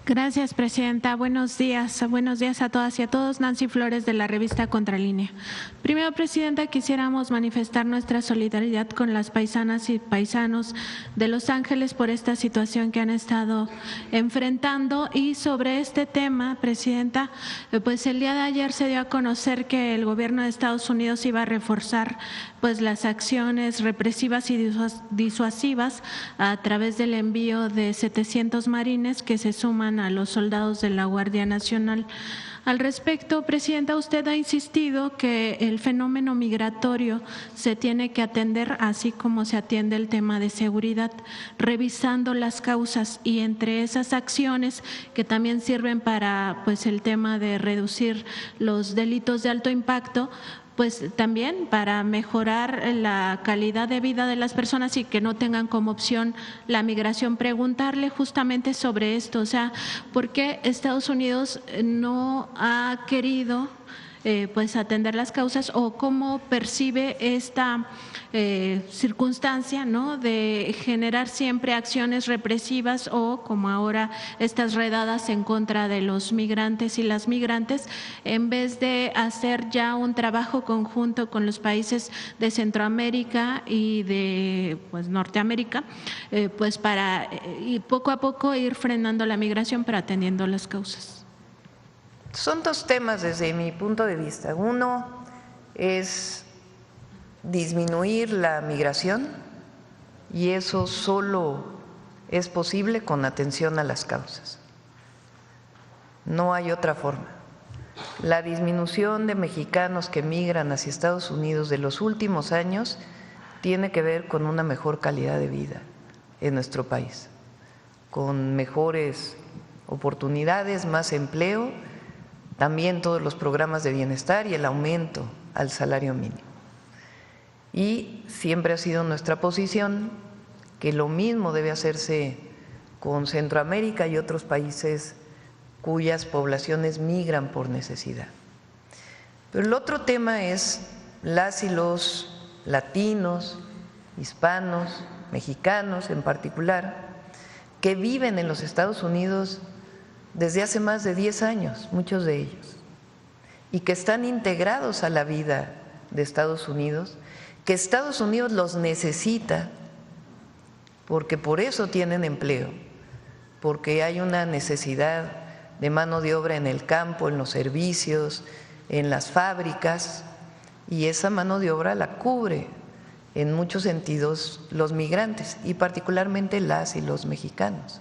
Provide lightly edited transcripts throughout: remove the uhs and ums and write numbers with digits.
Gracias, presidenta. Buenos días a todas y a todos. Nancy Flores, de la revista Contralínea. Primero, presidenta, quisiéramos manifestar nuestra solidaridad con las paisanas y paisanos de Los Ángeles por esta situación que han estado enfrentando. Y sobre este tema, presidenta, pues el día de ayer se dio a conocer que el gobierno de Estados Unidos iba a reforzar pues las acciones represivas y disuasivas a través del envío de 700 marines que se suman a los soldados de la Guardia Nacional. Al respecto, presidenta, usted ha insistido que el fenómeno migratorio se tiene que atender así como se atiende el tema de seguridad, revisando las causas, y entre esas acciones que también sirven para pues el tema de reducir los delitos de alto impacto, pues también para mejorar la calidad de vida de las personas y que no tengan como opción la migración. Preguntarle justamente sobre esto, o sea, ¿por qué Estados Unidos no ha querido pues atender las causas, o cómo percibe esta circunstancia, ¿no?, de generar siempre acciones represivas o como ahora estas redadas en contra de los migrantes y las migrantes, en vez de hacer ya un trabajo conjunto con los países de Centroamérica y de pues Norteamérica, pues para poco a poco ir frenando la migración pero atendiendo las causas? Son dos temas desde mi punto de vista. Uno es disminuir la migración, y eso solo es posible con atención a las causas. No hay otra forma. La disminución de mexicanos que migran hacia Estados Unidos de los últimos años tiene que ver con una mejor calidad de vida en nuestro país, con mejores oportunidades, más empleo, también todos los programas de bienestar y el aumento al salario mínimo. Y siempre ha sido nuestra posición que lo mismo debe hacerse con Centroamérica y otros países cuyas poblaciones migran por necesidad. Pero el otro tema es las y los latinos, hispanos, mexicanos en particular, que viven en los Estados Unidos desde hace más de 10 años, muchos de ellos, y que están integrados a la vida de Estados Unidos, que Estados Unidos los necesita porque por eso tienen empleo, porque hay una necesidad de mano de obra en el campo, en los servicios, en las fábricas, y esa mano de obra la cubre en muchos sentidos los migrantes y particularmente las y los mexicanos.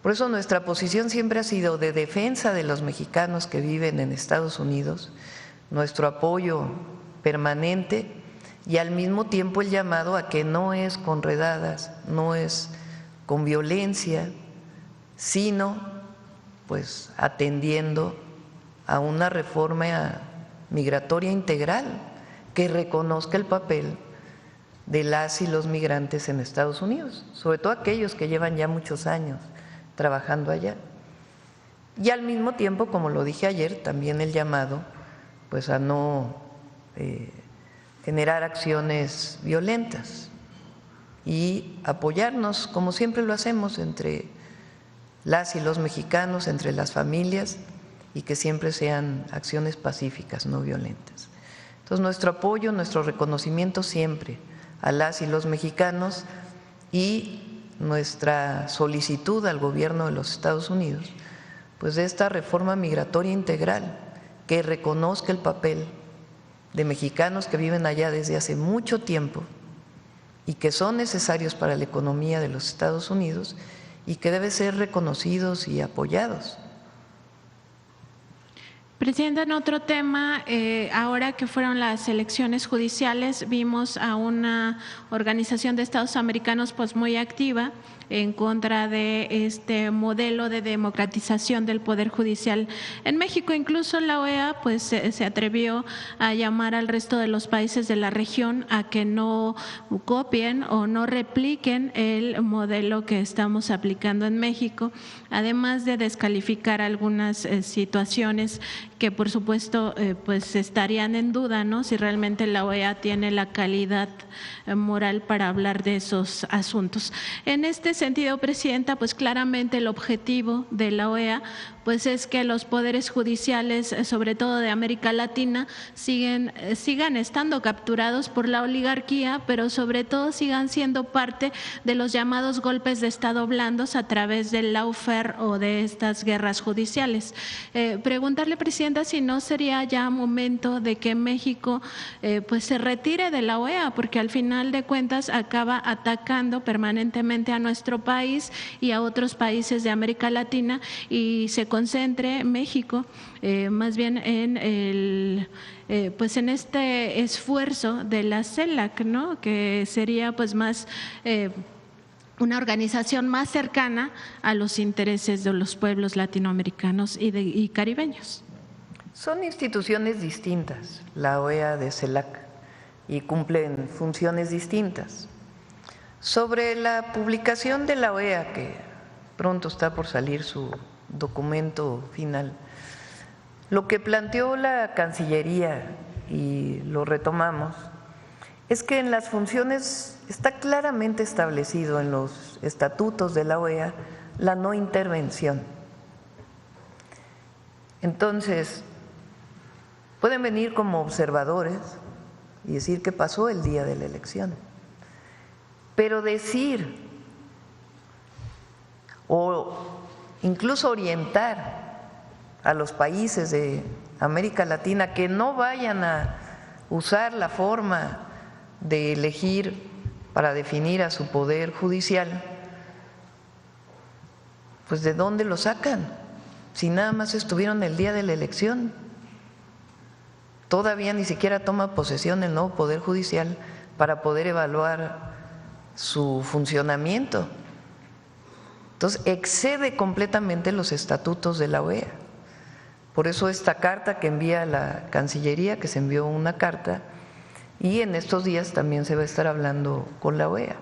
Por eso nuestra posición siempre ha sido de defensa de los mexicanos que viven en Estados Unidos, nuestro apoyo permanente, y al mismo tiempo el llamado a que no es con redadas, no es con violencia, sino pues atendiendo a una reforma migratoria integral que reconozca el papel de las y los migrantes en Estados Unidos, sobre todo aquellos que llevan ya muchos años trabajando allá. Y al mismo tiempo, como lo dije ayer, también el llamado pues a no generar acciones violentas y apoyarnos, como siempre lo hacemos, entre las y los mexicanos, entre las familias, y que siempre sean acciones pacíficas, no violentas. Entonces, nuestro apoyo, nuestro reconocimiento siempre a las y los mexicanos, y nuestra solicitud al gobierno de los Estados Unidos pues de esta reforma migratoria integral que reconozca el papel de mexicanos que viven allá desde hace mucho tiempo y que son necesarios para la economía de los Estados Unidos y que deben ser reconocidos y apoyados. Presidenta, en otro tema, ahora que fueron las elecciones judiciales, vimos a una organización de Estados americanos pues muy activa en contra de este modelo de democratización del Poder Judicial en México. Incluso la OEA pues se atrevió a llamar al resto de los países de la región a que no copien o no repliquen el modelo que estamos aplicando en México, además de descalificar algunas situaciones que por supuesto pues estarían en duda, ¿no?, si realmente la OEA tiene la calidad moral para hablar de esos asuntos. En este sentido, Presidenta, pues claramente el objetivo de la OEA pues es que los poderes judiciales, sobre todo de América Latina, sigan estando capturados por la oligarquía, pero sobre todo sigan siendo parte de los llamados golpes de Estado blandos a través del lawfare o de estas guerras judiciales. Preguntarle, Presidenta, si no sería ya momento de que México pues se retire de la OEA, porque al final de cuentas acaba atacando permanentemente a nuestro país y a otros países de América Latina, y se concentre México más bien en pues en este esfuerzo de la CELAC, ¿no? Que sería pues más una organización más cercana a los intereses de los pueblos latinoamericanos y caribeños. Son instituciones distintas, la OEA de CELAC, y cumplen funciones distintas. Sobre la publicación de la OEA, que pronto está por salir su documento final, lo que planteó la Cancillería, y lo retomamos, es que en las funciones está claramente establecido en los estatutos de la OEA la no intervención. Entonces, pueden venir como observadores y decir qué pasó el día de la elección, pero decir o incluso orientar a los países de América Latina que no vayan a usar la forma de elegir para definir a su poder judicial, pues ¿de dónde lo sacan? Si nada más estuvieron el día de la elección, todavía ni siquiera toma posesión el nuevo poder judicial para poder evaluar su funcionamiento. Entonces, excede completamente los estatutos de la OEA. Por eso esta carta que envía la Cancillería, que se envió una carta, y en estos días también se va a estar hablando con la OEA,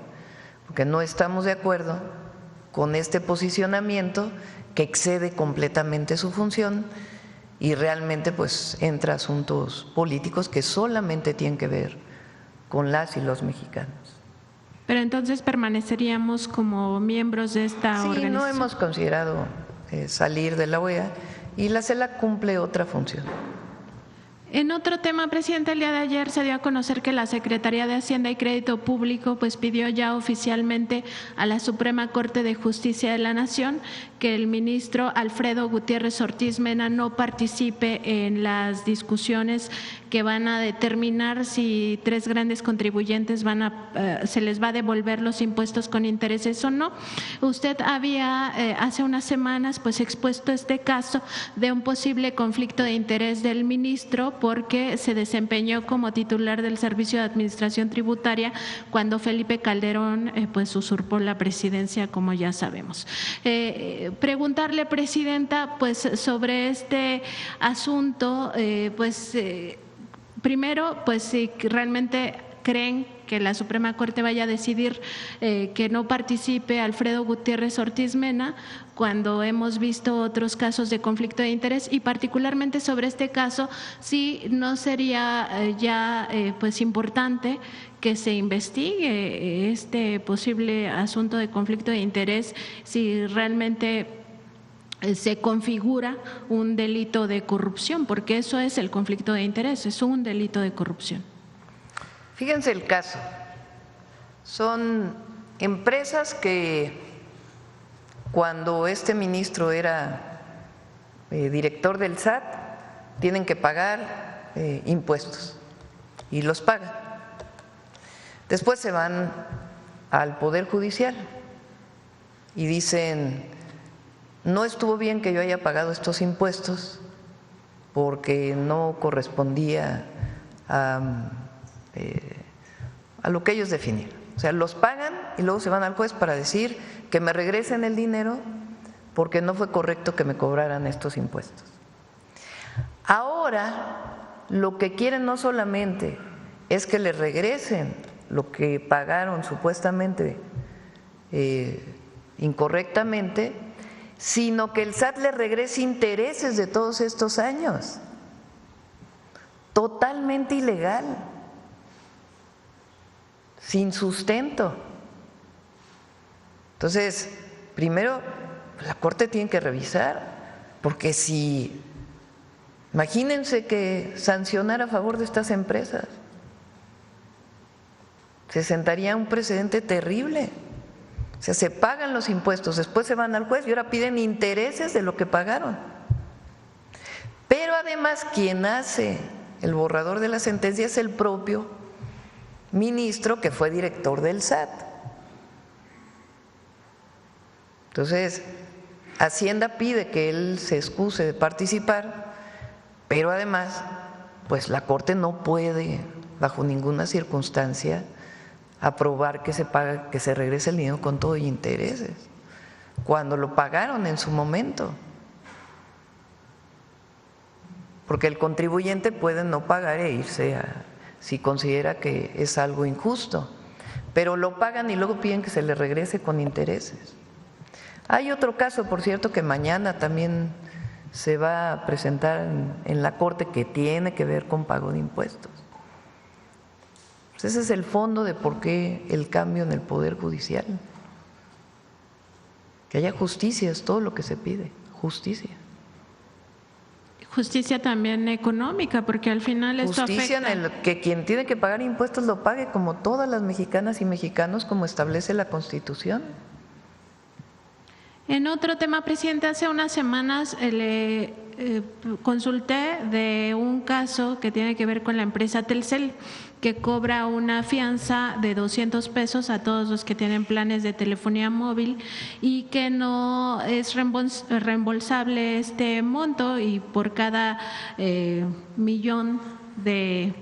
porque no estamos de acuerdo con este posicionamiento que excede completamente su función y realmente pues entra asuntos políticos que solamente tienen que ver con las y los mexicanos. Pero entonces permaneceríamos como miembros de esta organización. Sí, no hemos considerado salir de la OEA, y la CELAC cumple otra función. En otro tema, Presidente, el día de ayer se dio a conocer que la Secretaría de Hacienda y Crédito Público pues pidió ya oficialmente a la Suprema Corte de Justicia de la Nación que el ministro Alfredo Gutiérrez Ortiz Mena no participe en las discusiones que van a determinar si tres grandes contribuyentes se les va a devolver los impuestos con intereses o no. Usted había hace unas semanas pues expuesto este caso de un posible conflicto de interés del ministro porque se desempeñó como titular del Servicio de Administración Tributaria cuando Felipe Calderón pues usurpó la presidencia, como ya sabemos. Preguntarle, Presidenta, pues sobre este asunto, primero, pues si realmente creen que la Suprema Corte vaya a decidir que no participe Alfredo Gutiérrez Ortiz Mena, cuando hemos visto otros casos de conflicto de interés, y particularmente sobre este caso, si no sería pues importante que se investigue este posible asunto de conflicto de interés, si realmente se configura un delito de corrupción, porque eso es el conflicto de interés, es un delito de corrupción. Fíjense el caso, son empresas que cuando este ministro era director del SAT tienen que pagar impuestos y los pagan. Después se van al Poder Judicial y dicen, no estuvo bien que yo haya pagado estos impuestos porque no correspondía a lo que ellos definieron. O sea, los pagan y luego se van al juez para decir que me regresen el dinero porque no fue correcto que me cobraran estos impuestos. Ahora lo que quieren no solamente es que les regresen lo que pagaron supuestamente incorrectamente, sino que el SAT les regrese intereses de todos estos años. Totalmente ilegal, sin sustento. Entonces, primero, la Corte tiene que revisar, porque si, imagínense que sancionara a favor de estas empresas, se sentaría un precedente terrible. O sea, se pagan los impuestos, después se van al juez y ahora piden intereses de lo que pagaron. Pero además, quien hace el borrador de la sentencia es el propio ministro que fue director del SAT. Entonces, Hacienda pide que él se excuse de participar, pero además, pues la Corte no puede, bajo ninguna circunstancia, aprobar que se paga, que se regrese el dinero con todo y intereses, cuando lo pagaron en su momento. Porque el contribuyente puede no pagar e irse si considera que es algo injusto, pero lo pagan y luego piden que se le regrese con intereses. Hay otro caso, por cierto, que mañana también se va a presentar en la Corte, que tiene que ver con pago de impuestos. Pues ese es el fondo de por qué el cambio en el Poder Judicial. Que haya justicia es todo lo que se pide, justicia. Justicia también económica, porque al final esto justicia afecta. En el que quien tiene que pagar impuestos lo pague como todas las mexicanas y mexicanos, como establece la Constitución. En otro tema, presidente, hace unas semanas le consulté de un caso que tiene que ver con la empresa Telcel, que cobra una fianza de 200 pesos a todos los que tienen planes de telefonía móvil y que no es reembolsable este monto, y por cada millón de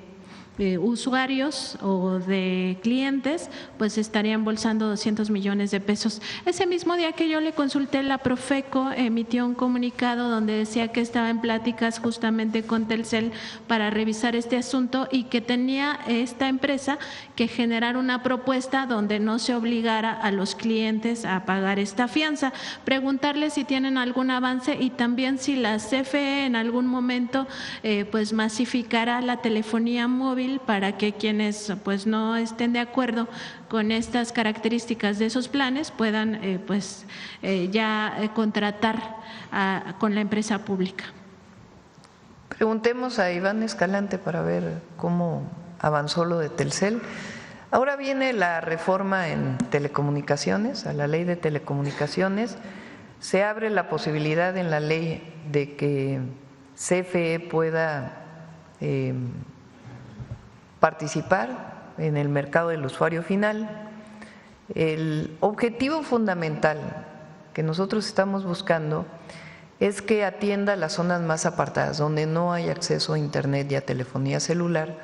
usuarios o de clientes, pues estaría embolsando 200 millones de pesos. Ese mismo día que yo le consulté, la Profeco emitió un comunicado donde decía que estaba en pláticas justamente con Telcel para revisar este asunto y que tenía esta empresa que generar una propuesta donde no se obligara a los clientes a pagar esta fianza. Preguntarle si tienen algún avance y también si la CFE en algún momento pues masificará la telefonía móvil para que quienes pues no estén de acuerdo con estas características de esos planes puedan contratar con la empresa pública. Preguntemos a Iván Escalante para ver cómo avanzó lo de Telcel. Ahora viene la reforma en telecomunicaciones, a la ley de telecomunicaciones. Se abre la posibilidad en la ley de que CFE pueda participar en el mercado del usuario final. El objetivo fundamental que nosotros estamos buscando es que atienda las zonas más apartadas, donde no hay acceso a internet y a telefonía celular,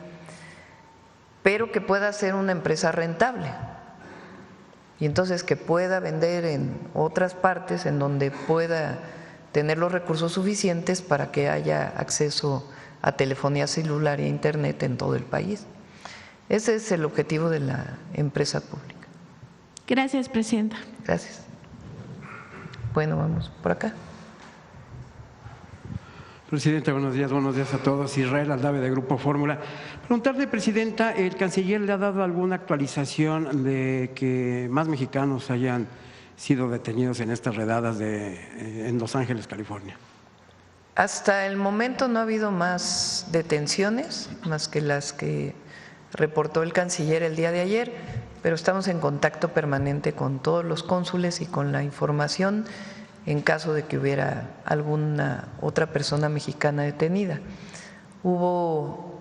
pero que pueda ser una empresa rentable y entonces que pueda vender en otras partes en donde pueda tener los recursos suficientes para que haya acceso a telefonía celular e internet en todo el país. Ese es el objetivo de la empresa pública. Gracias, presidenta. Gracias. Bueno, vamos por acá. Presidenta, buenos días a todos. Israel Aldave, de Grupo Fórmula. Preguntarle, Presidenta, ¿el canciller le ha dado alguna actualización de que más mexicanos hayan sido detenidos en estas redadas en Los Ángeles, California? Hasta el momento no ha habido más detenciones, más que las que reportó el canciller el día de ayer, pero estamos en contacto permanente con todos los cónsules y con la información en caso de que hubiera alguna otra persona mexicana detenida. Hubo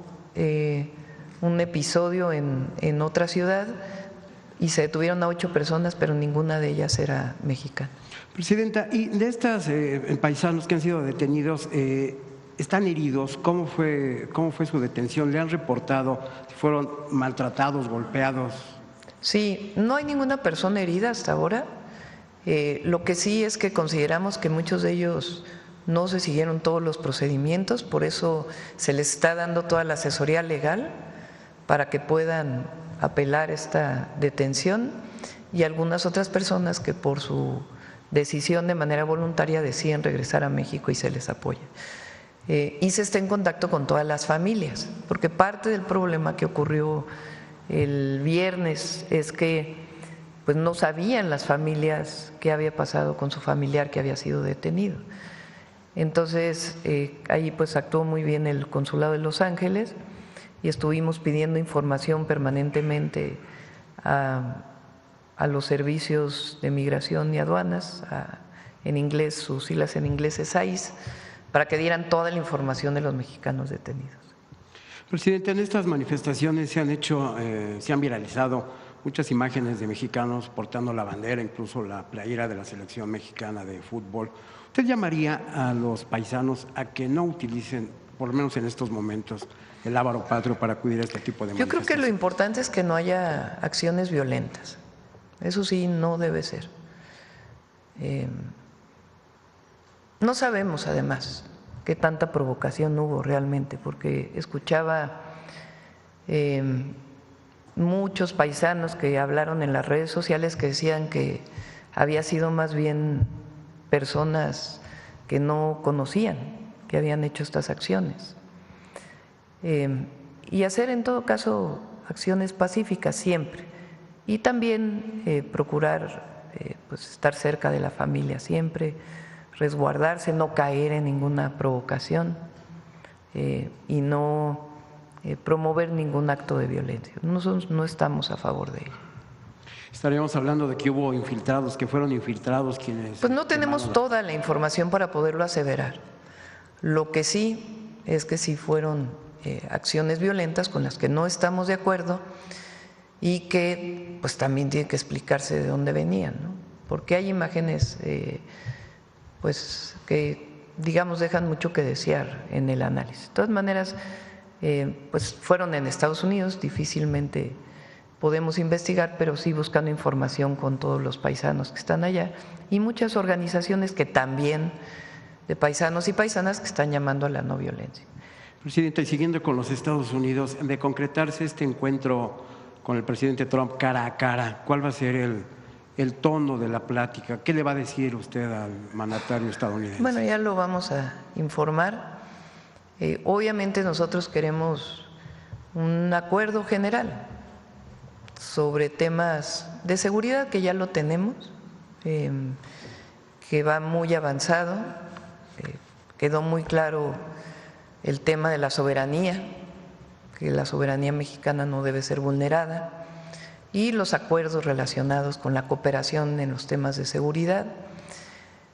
un episodio en otra ciudad y se detuvieron a 8 personas, pero ninguna de ellas era mexicana. Presidenta, y de estas paisanos que han sido detenidos, ¿están heridos? ¿Cómo fue su detención? ¿Le han reportado si fueron maltratados, golpeados? Sí, no hay ninguna persona herida hasta ahora. Lo que sí es que consideramos que muchos de ellos no se siguieron todos los procedimientos, por eso se les está dando toda la asesoría legal para que puedan apelar esta detención, y algunas otras personas que por su decisión de manera voluntaria deciden regresar a México y se les apoya. Y se está en contacto con todas las familias, porque parte del problema que ocurrió el viernes es que pues no sabían las familias qué había pasado con su familiar que había sido detenido. Entonces, ahí pues actuó muy bien el Consulado de Los Ángeles y estuvimos pidiendo información permanentemente a los servicios de migración y aduanas, en inglés, sus siglas en inglés es ICE, para que dieran toda la información de los mexicanos detenidos. Presidente, en estas manifestaciones se han viralizado muchas imágenes de mexicanos portando la bandera, incluso la playera de la selección mexicana de fútbol. ¿Usted llamaría a los paisanos a que no utilicen, por lo menos en estos momentos, el lábaro patrio para acudir a este tipo de manifestaciones? Yo creo que lo importante es que no haya acciones violentas. Eso sí, no debe ser. No sabemos, además, qué tanta provocación hubo realmente, porque escuchaba muchos paisanos que hablaron en las redes sociales que decían que había sido más bien personas que no conocían, que habían hecho estas acciones. Y hacer en todo caso acciones pacíficas siempre. Y también procurar pues estar cerca de la familia siempre, resguardarse, no caer en ninguna provocación y no promover ningún acto de violencia. Nosotros no estamos a favor de ello. Estaríamos hablando de que hubo infiltrados, que fueron infiltrados quienes… Pues no tenemos toda la información para poderlo aseverar. Lo que sí es que sí fueron acciones violentas con las que no estamos de acuerdo y que pues también tiene que explicarse de dónde venían, ¿no? Porque hay imágenes pues que digamos dejan mucho que desear en el análisis. De todas maneras, pues fueron en Estados Unidos, difícilmente podemos investigar, pero sí buscando información con todos los paisanos que están allá y muchas organizaciones que también de paisanos y paisanas que están llamando a la no violencia. Presidente, y siguiendo con los Estados Unidos, de concretarse este encuentro con el presidente Trump cara a cara, ¿cuál va a ser el tono de la plática? ¿Qué le va a decir usted al mandatario estadounidense? Bueno, ya lo vamos a informar. Obviamente nosotros queremos un acuerdo general sobre temas de seguridad que ya lo tenemos, que va muy avanzado, quedó muy claro el tema de la soberanía, que la soberanía mexicana no debe ser vulnerada, y los acuerdos relacionados con la cooperación en los temas de seguridad,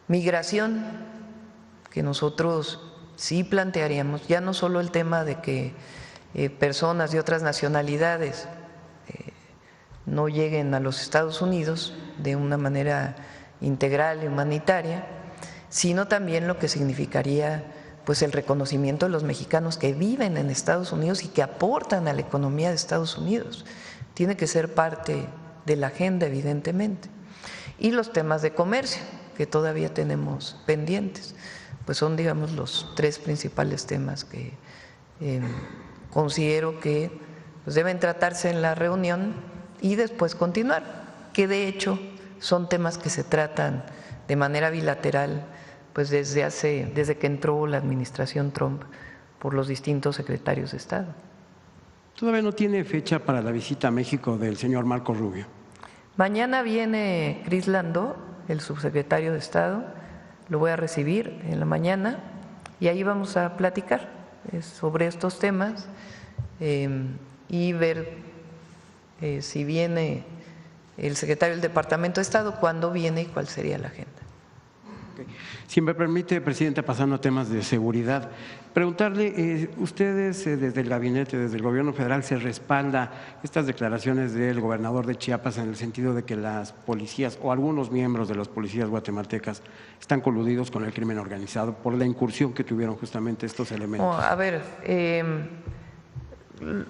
migración, que nosotros sí plantearíamos, ya no solo el tema de que personas de otras nacionalidades no lleguen a los Estados Unidos de una manera integral y humanitaria, sino también lo que significaría pues el reconocimiento de los mexicanos que viven en Estados Unidos y que aportan a la economía de Estados Unidos. Tiene que ser parte de la agenda, evidentemente. Y los temas de comercio, que todavía tenemos pendientes, pues son, digamos, los tres principales temas que considero que pues deben tratarse en la reunión y después continuar, que de hecho son temas que se tratan de manera bilateral pues desde que entró la administración Trump por los distintos secretarios de Estado. ¿Todavía no tiene fecha para la visita a México del señor Marco Rubio? Mañana viene Chris Landó, el subsecretario de Estado, lo voy a recibir en la mañana y ahí vamos a platicar sobre estos temas y ver si viene el secretario del Departamento de Estado, cuándo viene y cuál sería la agenda. Si me permite, Presidenta, pasando a temas de seguridad, preguntarle, ustedes desde el gabinete, desde el gobierno federal, ¿se respalda estas declaraciones del gobernador de Chiapas en el sentido de que las policías o algunos miembros de las policías guatemaltecas están coludidos con el crimen organizado por la incursión que tuvieron justamente estos elementos? A ver,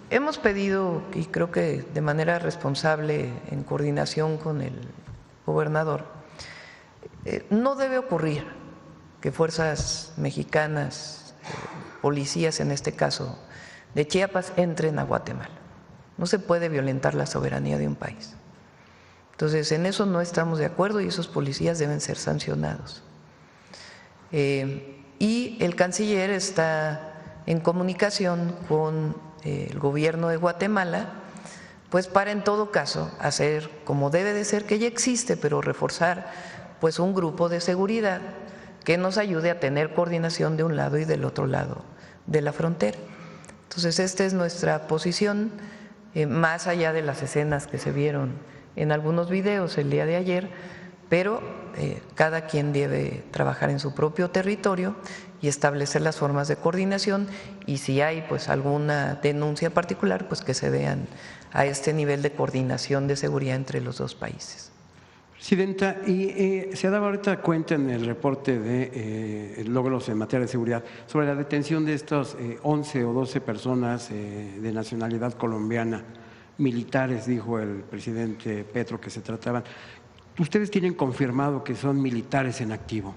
hemos pedido, y creo que de manera responsable, en coordinación con el gobernador, no debe ocurrir que fuerzas mexicanas, policías en este caso de Chiapas, entren a Guatemala. No se puede violentar la soberanía de un país. Entonces, en eso no estamos de acuerdo y esos policías deben ser sancionados. Y el canciller está en comunicación con el gobierno de Guatemala pues para en todo caso hacer como debe de ser, que ya existe, pero reforzar pues un grupo de seguridad que nos ayude a tener coordinación de un lado y del otro lado de la frontera. Entonces, esta es nuestra posición, más allá de las escenas que se vieron en algunos videos el día de ayer, pero cada quien debe trabajar en su propio territorio y establecer las formas de coordinación, y si hay pues alguna denuncia particular, pues que se vean a este nivel de coordinación de seguridad entre los dos países. Presidenta, y se ha dado ahorita cuenta en el reporte de logros en materia de seguridad sobre la detención de estas 11 o 12 personas de nacionalidad colombiana, militares, dijo el presidente Petro que se trataban. ¿Ustedes tienen confirmado que son militares en activo?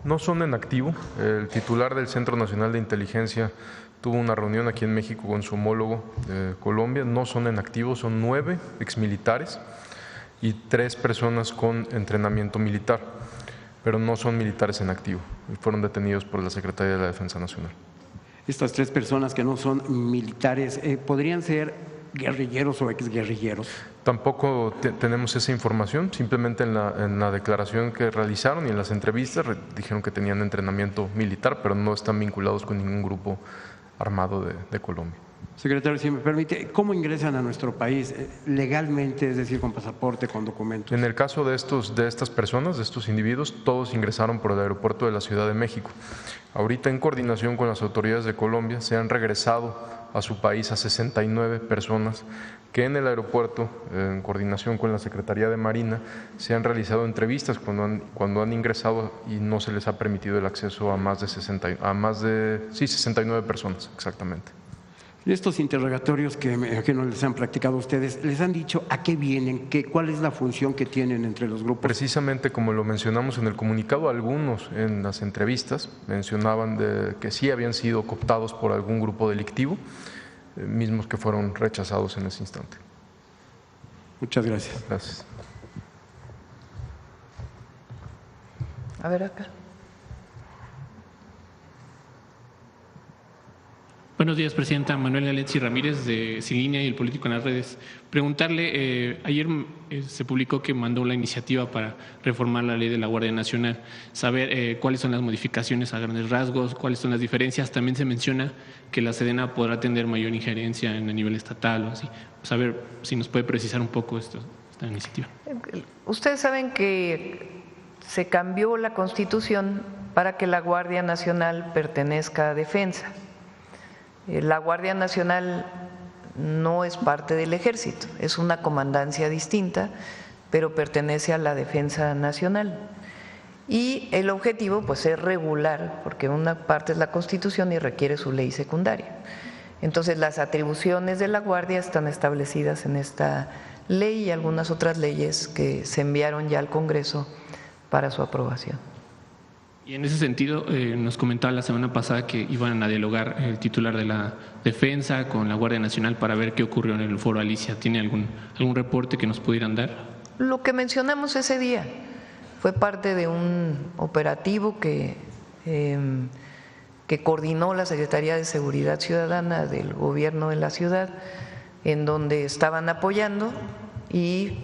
No son en activo. El titular del Centro Nacional de Inteligencia tuvo una reunión aquí en México con su homólogo de Colombia. No son en activo, son 9 exmilitares y 3 personas con entrenamiento militar, pero no son militares en activo y fueron detenidos por la Secretaría de la Defensa Nacional. Estas 3 personas que no son militares, ¿podrían ser guerrilleros o exguerrilleros? Tampoco tenemos esa información, simplemente en la declaración que realizaron y en las entrevistas dijeron que tenían entrenamiento militar, pero no están vinculados con ningún grupo armado de Colombia. Secretario, si me permite, ¿cómo ingresan a nuestro país legalmente, es decir, con pasaporte, con documentos? En el caso de estas personas, de estos individuos, todos ingresaron por el aeropuerto de la Ciudad de México. Ahorita, en coordinación con las autoridades de Colombia, se han regresado a su país a 69 personas que en el aeropuerto, en coordinación con la Secretaría de Marina, se han realizado entrevistas cuando han ingresado y no se les ha permitido el acceso a más de 69 personas, exactamente. En estos interrogatorios que no les han practicado a ustedes, ¿les han dicho a qué vienen? ¿Cuál es la función que tienen entre los grupos? Precisamente como lo mencionamos en el comunicado, algunos en las entrevistas mencionaban que sí habían sido cooptados por algún grupo delictivo, mismos que fueron rechazados en ese instante. Muchas gracias. Gracias. A ver acá. Buenos días, Presidenta. Manuel Aletsi Ramírez, de Sin Línea y el Político en las Redes. Preguntarle, ayer se publicó que mandó la iniciativa para reformar la ley de la Guardia Nacional, saber cuáles son las modificaciones a grandes rasgos, cuáles son las diferencias. También se menciona que la Sedena podrá tener mayor injerencia en el nivel estatal o así. Saber si nos puede precisar un poco esta iniciativa. Ustedes saben que se cambió la Constitución para que la Guardia Nacional pertenezca a Defensa. La Guardia Nacional no es parte del Ejército, es una comandancia distinta, pero pertenece a la Defensa Nacional. Y el objetivo pues es regular, porque una parte es la Constitución y requiere su ley secundaria. Entonces las atribuciones de la Guardia están establecidas en esta ley y algunas otras leyes que se enviaron ya al Congreso para su aprobación. Y en ese sentido, nos comentaba la semana pasada que iban a dialogar el titular de la Defensa con la Guardia Nacional para ver qué ocurrió en el Foro Alicia. ¿Tiene algún reporte que nos pudieran dar? Lo que mencionamos ese día fue parte de un operativo que coordinó la Secretaría de Seguridad Ciudadana del Gobierno de la ciudad, en donde estaban apoyando y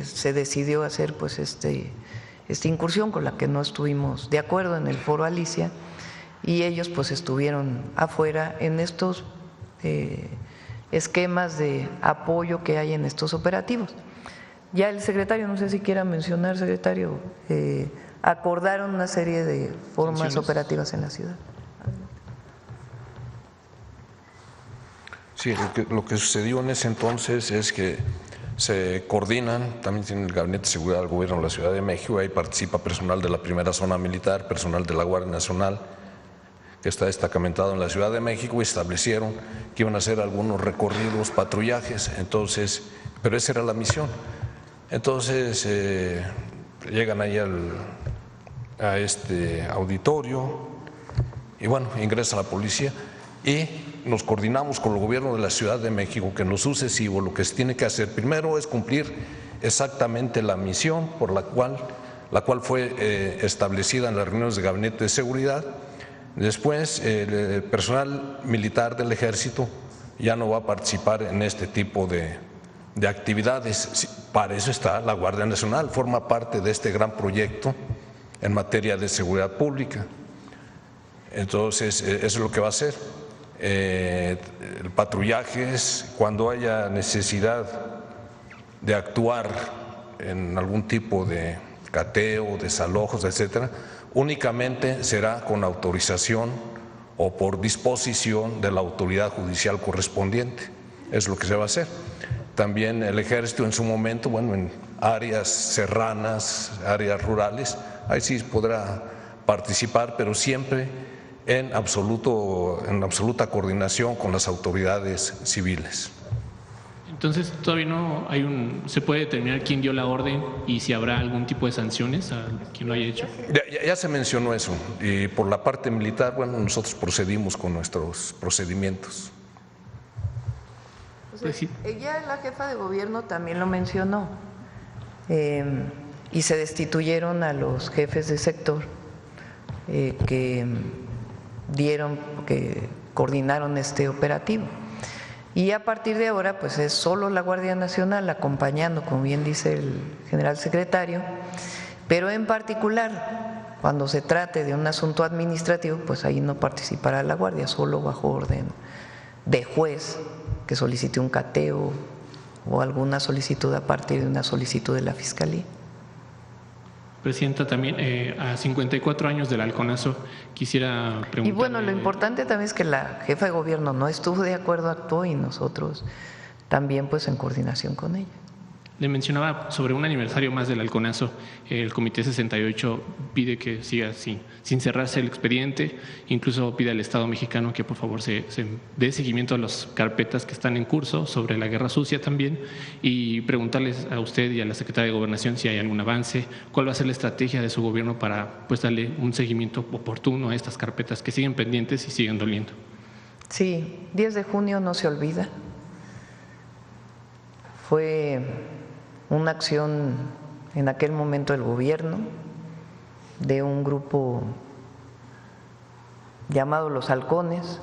se decidió hacer pues esta incursión con la que no estuvimos de acuerdo en el Foro Alicia, y ellos pues estuvieron afuera en estos esquemas de apoyo que hay en estos operativos. Ya el secretario, no sé si quiera mencionar, secretario, acordaron una serie de formas operativas en la ciudad. Sí, lo que sucedió en ese entonces es que se coordinan, también tiene el Gabinete de Seguridad del Gobierno de la Ciudad de México, ahí participa personal de la primera zona militar, personal de la Guardia Nacional, que está destacamentado en la Ciudad de México, y establecieron que iban a hacer algunos recorridos, patrullajes, entonces, pero esa era la misión. Entonces llegan ahí a este auditorio y bueno, ingresa la policía y nos coordinamos con el Gobierno de la Ciudad de México que en lo sucesivo lo que se tiene que hacer primero es cumplir exactamente la misión por la cual fue establecida en las reuniones de Gabinete de Seguridad, Después, el personal militar del Ejército ya no va a participar en este tipo de actividades. Para eso está la Guardia Nacional, forma parte de este gran proyecto en materia de seguridad pública. Entonces, eso es lo que va a hacer. Patrullajes, cuando haya necesidad de actuar en algún tipo de cateo, desalojos, etcétera, únicamente será con autorización o por disposición de la autoridad judicial correspondiente. Es lo que se va a hacer. También el Ejército en su momento, bueno, en áreas serranas, áreas rurales, ahí sí podrá participar, pero siempre en absoluta coordinación con las autoridades civiles. Entonces, todavía no se puede determinar quién dio la orden y si habrá algún tipo de sanciones a quien lo haya hecho. Ya se mencionó eso, y por la parte militar, bueno, nosotros procedimos con nuestros procedimientos. Pues sí. Ya la jefa de gobierno también lo mencionó, y se destituyeron a los jefes de sector que coordinaron este operativo. Y a partir de ahora, pues es solo la Guardia Nacional acompañando, como bien dice el general secretario, pero en particular, cuando se trate de un asunto administrativo, pues ahí no participará la Guardia, solo bajo orden de juez que solicite un cateo o alguna solicitud a partir de una solicitud de la Fiscalía. Presidenta, también a 54 años del halconazo quisiera preguntarle… Y bueno, lo importante también es que la jefa de gobierno no estuvo de acuerdo, actuó, y nosotros también pues en coordinación con ella. Le mencionaba sobre un aniversario más del halconazo, el Comité 68 pide que siga sin cerrarse el expediente, incluso pide al Estado mexicano que por favor se dé seguimiento a las carpetas que están en curso sobre la guerra sucia también, y preguntarles a usted y a la Secretaria de Gobernación si hay algún avance, cuál va a ser la estrategia de su gobierno para pues darle un seguimiento oportuno a estas carpetas que siguen pendientes y siguen doliendo. Sí, 10 de junio no se olvida. Fue una acción en aquel momento del gobierno de un grupo llamado Los Halcones,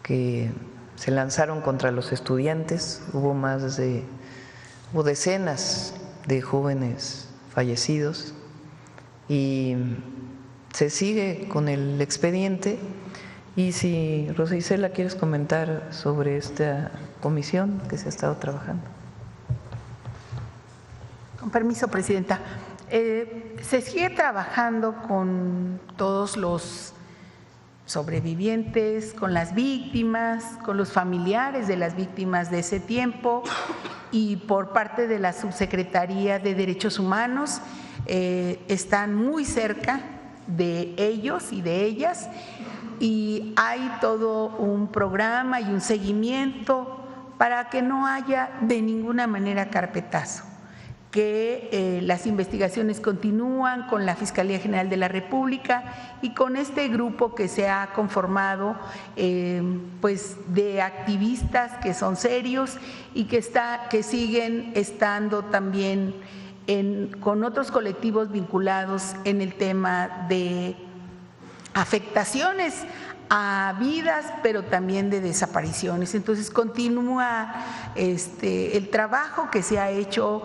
que se lanzaron contra los estudiantes. Hubo decenas de jóvenes fallecidos y se sigue con el expediente. Y si, Rosa Isela, quieres comentar sobre esta comisión que se ha estado trabajando. Con permiso, Presidenta. Se sigue trabajando con todos los sobrevivientes, con las víctimas, con los familiares de las víctimas de ese tiempo, y por parte de la Subsecretaría de Derechos Humanos están muy cerca de ellos y de ellas, y hay todo un programa y un seguimiento para que no haya de ninguna manera carpetazo, que las investigaciones continúan con la Fiscalía General de la República y con este grupo que se ha conformado pues de activistas que son serios y que siguen estando también con otros colectivos vinculados en el tema de afectaciones a vidas, pero también de desapariciones. Entonces continúa el trabajo que se ha hecho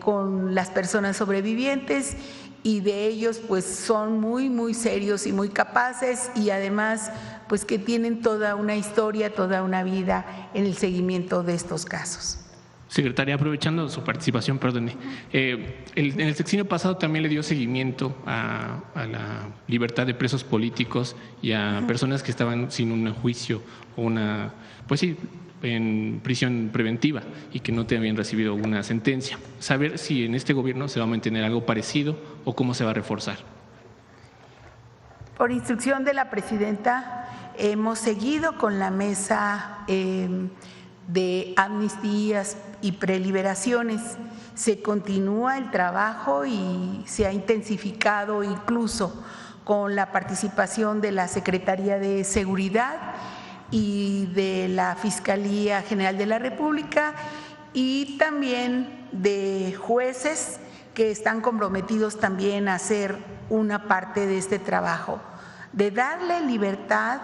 con las personas sobrevivientes, y de ellos pues son muy serios y muy capaces, y además pues que tienen toda una historia, toda una vida en el seguimiento de estos casos. Secretaria, aprovechando su participación, perdone, en el sexenio pasado también le dio seguimiento a la libertad de presos políticos y a personas que estaban sin un juicio o en prisión preventiva y que no te habían recibido una sentencia. Saber si en este gobierno se va a mantener algo parecido o cómo se va a reforzar. Por instrucción de la presidenta, hemos seguido con la mesa de amnistías y preliberaciones. Se continúa el trabajo y se ha intensificado incluso con la participación de la Secretaría de Seguridad y de la Fiscalía General de la República, y también de jueces que están comprometidos también a hacer una parte de este trabajo. de darle libertad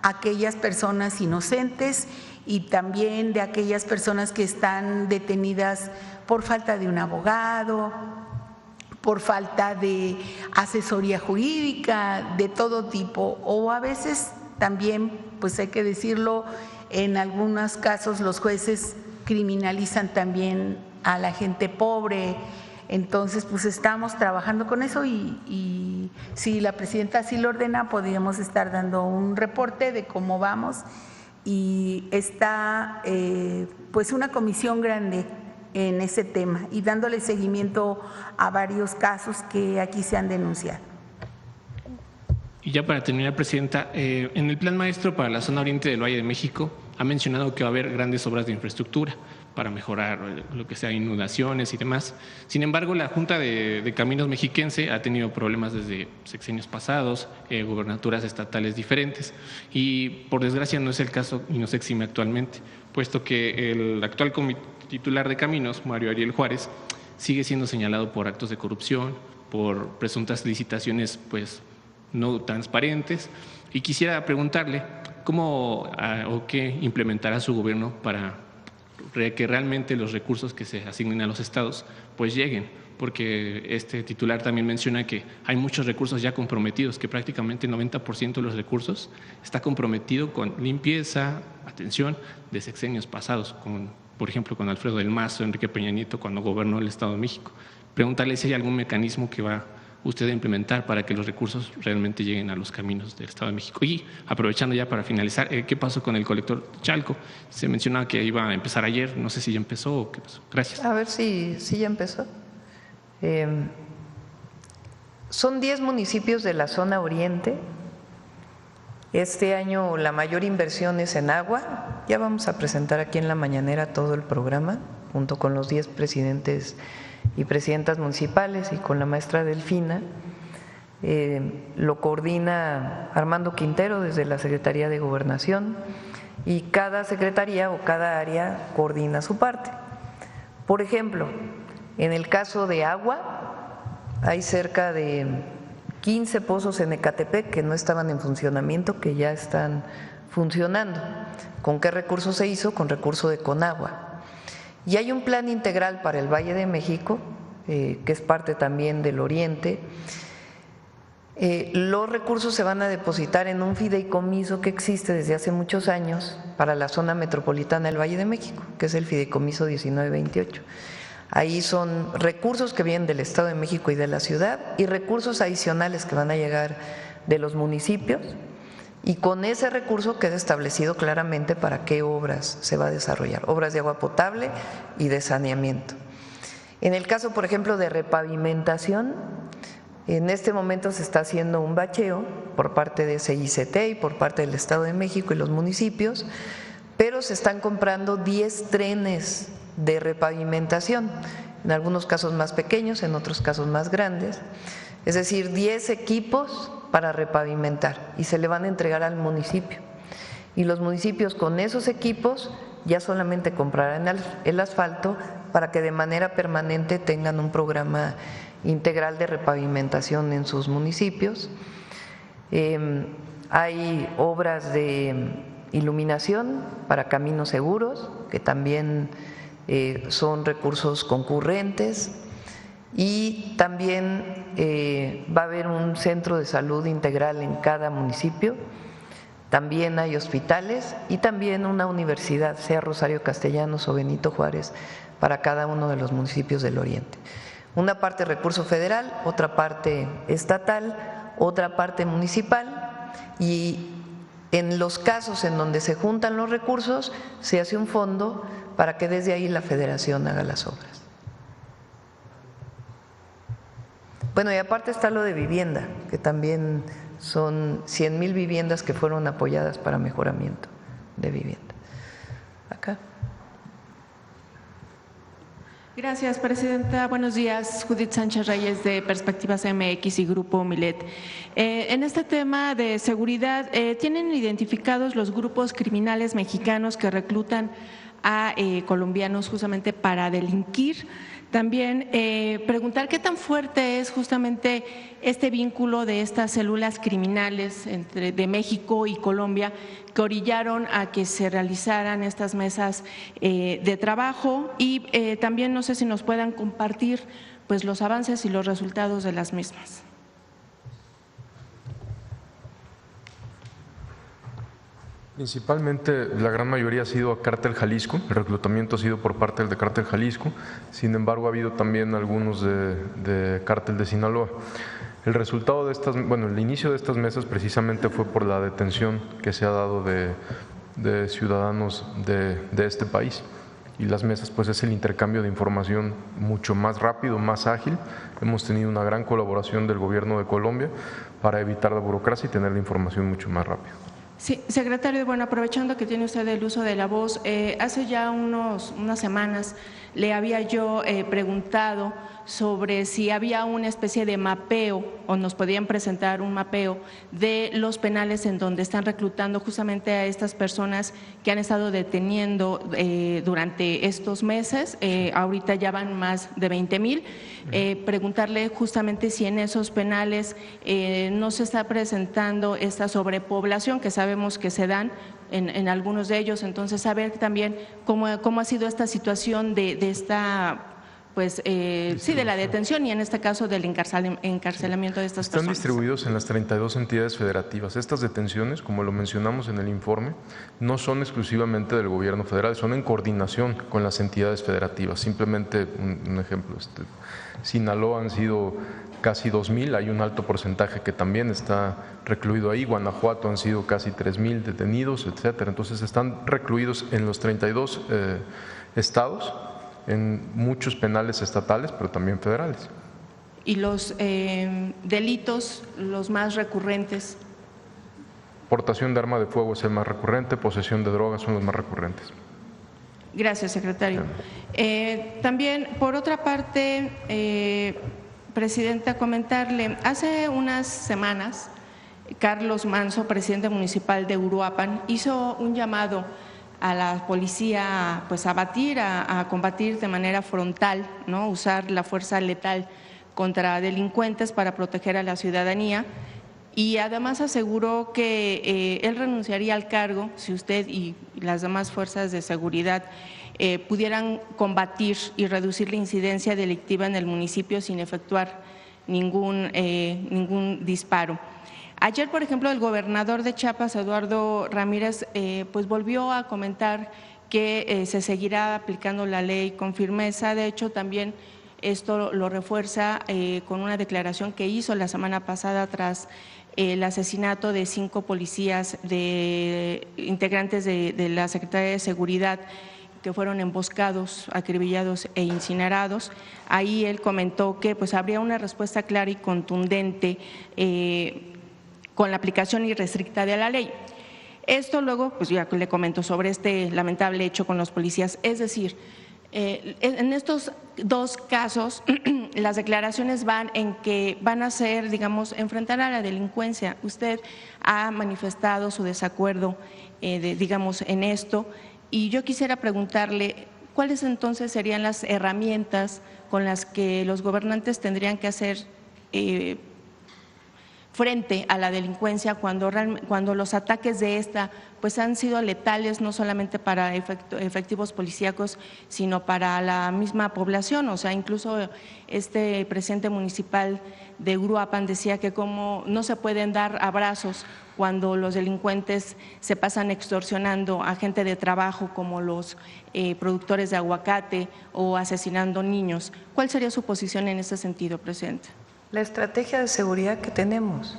a aquellas personas inocentes y también de aquellas personas que están detenidas por falta de un abogado, por falta de asesoría jurídica de todo tipo, o a veces también, pues hay que decirlo, en algunos casos los jueces criminalizan también a la gente pobre. Entonces, pues estamos trabajando con eso y si la presidenta así lo ordena, podríamos estar dando un reporte de cómo vamos. Y está pues una comisión grande en ese tema y dándole seguimiento a varios casos que aquí se han denunciado. Y ya para terminar, presidenta, en el Plan Maestro para la zona oriente del Valle de México ha mencionado que va a haber grandes obras de infraestructura para mejorar lo que sea inundaciones y demás. Sin embargo, la Junta de Caminos Mexiquense ha tenido problemas desde sexenios pasados, gubernaturas estatales diferentes, y por desgracia no es el caso y no se exime actualmente, puesto que el actual titular de Caminos, Mario Ariel Juárez, sigue siendo señalado por actos de corrupción, por presuntas licitaciones pues no transparentes, y quisiera preguntarle cómo o qué implementará su gobierno para que realmente los recursos que se asignen a los estados pues lleguen, porque este titular también menciona que hay muchos recursos ya comprometidos, que prácticamente el 90% de los recursos está comprometido con limpieza, atención de sexenios pasados, por ejemplo con Alfredo del Mazo, Enrique Peña Nieto cuando gobernó el Estado de México. Preguntarle si hay algún mecanismo que va usted a implementar para que los recursos realmente lleguen a los caminos del Estado de México. Y aprovechando ya para finalizar, ¿qué pasó con el colector Chalco? Se mencionaba que iba a empezar ayer, no sé si ya empezó o qué pasó. Gracias. A ver si ya empezó. Son 10 municipios de la zona oriente. Este año la mayor inversión es en agua. Ya vamos a presentar aquí en la mañanera todo el programa, junto con los 10 presidentes y presidentas municipales y con la maestra Delfina. Lo coordina Armando Quintero desde la Secretaría de Gobernación y cada secretaría o cada área coordina su parte. Por ejemplo, en el caso de agua, hay cerca de 15 pozos en Ecatepec que no estaban en funcionamiento, que ya están funcionando. ¿Con qué recurso se hizo? Con recurso de Conagua. Y hay un plan integral para el Valle de México, que es parte también del Oriente. Los recursos se van a depositar en un fideicomiso que existe desde hace muchos años para la zona metropolitana del Valle de México, que es el fideicomiso 1928. Ahí son recursos que vienen del Estado de México y de la ciudad y recursos adicionales que van a llegar de los municipios. Y con ese recurso queda establecido claramente para qué obras se va a desarrollar, obras de agua potable y de saneamiento. En el caso, por ejemplo, de repavimentación, en este momento se está haciendo un bacheo por parte de CICT y por parte del Estado de México y los municipios, pero se están comprando 10 trenes de repavimentación, en algunos casos más pequeños, en otros casos más grandes, es decir, 10 equipos para repavimentar y se le van a entregar al municipio. Y los municipios con esos equipos ya solamente comprarán el asfalto para que de manera permanente tengan un programa integral de repavimentación en sus municipios. Hay obras de iluminación para caminos seguros, que también son recursos concurrentes. Y también va a haber un centro de salud integral en cada municipio, también hay hospitales y también una universidad, sea Rosario Castellanos o Benito Juárez, para cada uno de los municipios del Oriente. Una parte recurso federal, otra parte estatal, otra parte municipal, y en los casos en donde se juntan los recursos se hace un fondo para que desde ahí la federación haga las obras. Bueno, y aparte está lo de vivienda, que también son 100,000 viviendas que fueron apoyadas para mejoramiento de vivienda. Acá. Gracias, presidenta. Buenos días. Judith Sánchez Reyes, de Perspectivas MX y Grupo Milet. En este tema de seguridad, ¿tienen identificados los grupos criminales mexicanos que reclutan a colombianos justamente para delinquir. También preguntar qué tan fuerte es justamente este vínculo de estas células criminales de México y Colombia que orillaron a que se realizaran estas mesas de trabajo, y también no sé si nos puedan compartir pues los avances y los resultados de las mismas. Principalmente, la gran mayoría ha sido a Cártel Jalisco, el reclutamiento ha sido por parte del Cártel Jalisco, sin embargo ha habido también algunos de Cártel de Sinaloa. El resultado de el inicio de estas mesas precisamente fue por la detención que se ha dado de ciudadanos de este país, y las mesas pues es el intercambio de información mucho más rápido, más ágil. Hemos tenido una gran colaboración del gobierno de Colombia para evitar la burocracia y tener la información mucho más rápido. Sí, secretario, bueno, aprovechando que tiene usted el uso de la voz, hace ya unas semanas le había yo preguntado sobre si había una especie de mapeo o nos podían presentar un mapeo de los penales en donde están reclutando justamente a estas personas que han estado deteniendo durante estos meses. Ahorita ya van más de 20,000. Preguntarle justamente si en esos penales no se está presentando esta sobrepoblación que sabemos que se dan en algunos de ellos. Entonces, saber también cómo ha sido esta situación de esta… Pues sí, de la detención y en este caso del encarcelamiento de estas personas. Están distribuidos en las 32 entidades federativas. Estas detenciones, como lo mencionamos en el informe, no son exclusivamente del gobierno federal, son en coordinación con las entidades federativas. Simplemente un ejemplo, Sinaloa han sido casi 2,000, hay un alto porcentaje que también está recluido ahí. Guanajuato han sido casi 3,000 detenidos, etcétera. Entonces están recluidos en los 32 estados, en muchos penales estatales, pero también federales. ¿Y los delitos, los más recurrentes? Portación de arma de fuego es el más recurrente, posesión de drogas son los más recurrentes. Gracias, secretario. También, por otra parte, presidenta, comentarle, hace unas semanas, Carlos Manso, presidente municipal de Uruapan, hizo un llamado a la policía pues a combatir de manera frontal, ¿no? Usar la fuerza letal contra delincuentes para proteger a la ciudadanía, y además aseguró que él renunciaría al cargo si usted y las demás fuerzas de seguridad pudieran combatir y reducir la incidencia delictiva en el municipio sin efectuar ningún disparo. Ayer, por ejemplo, el gobernador de Chiapas, Eduardo Ramírez, pues volvió a comentar que se seguirá aplicando la ley con firmeza. De hecho, también esto lo refuerza con una declaración que hizo la semana pasada tras el asesinato de 5 policías integrantes de la Secretaría de Seguridad que fueron emboscados, acribillados e incinerados. Ahí él comentó que pues habría una respuesta clara y contundente con la aplicación irrestricta de la ley. Esto luego, pues ya le comento sobre este lamentable hecho con los policías. Es decir, en estos dos casos, las declaraciones van en que van a ser, digamos, enfrentar a la delincuencia. Usted ha manifestado su desacuerdo, digamos, en esto, y yo quisiera preguntarle, ¿cuáles entonces serían las herramientas con las que los gobernantes tendrían que hacer frente a la delincuencia cuando los ataques de esta pues han sido letales no solamente para efectivos policíacos, sino para la misma población? O sea, incluso este presidente municipal de Uruapan decía que como no se pueden dar abrazos cuando los delincuentes se pasan extorsionando a gente de trabajo como los productores de aguacate o asesinando niños. ¿Cuál sería su posición en ese sentido, presidente? La estrategia de seguridad que tenemos.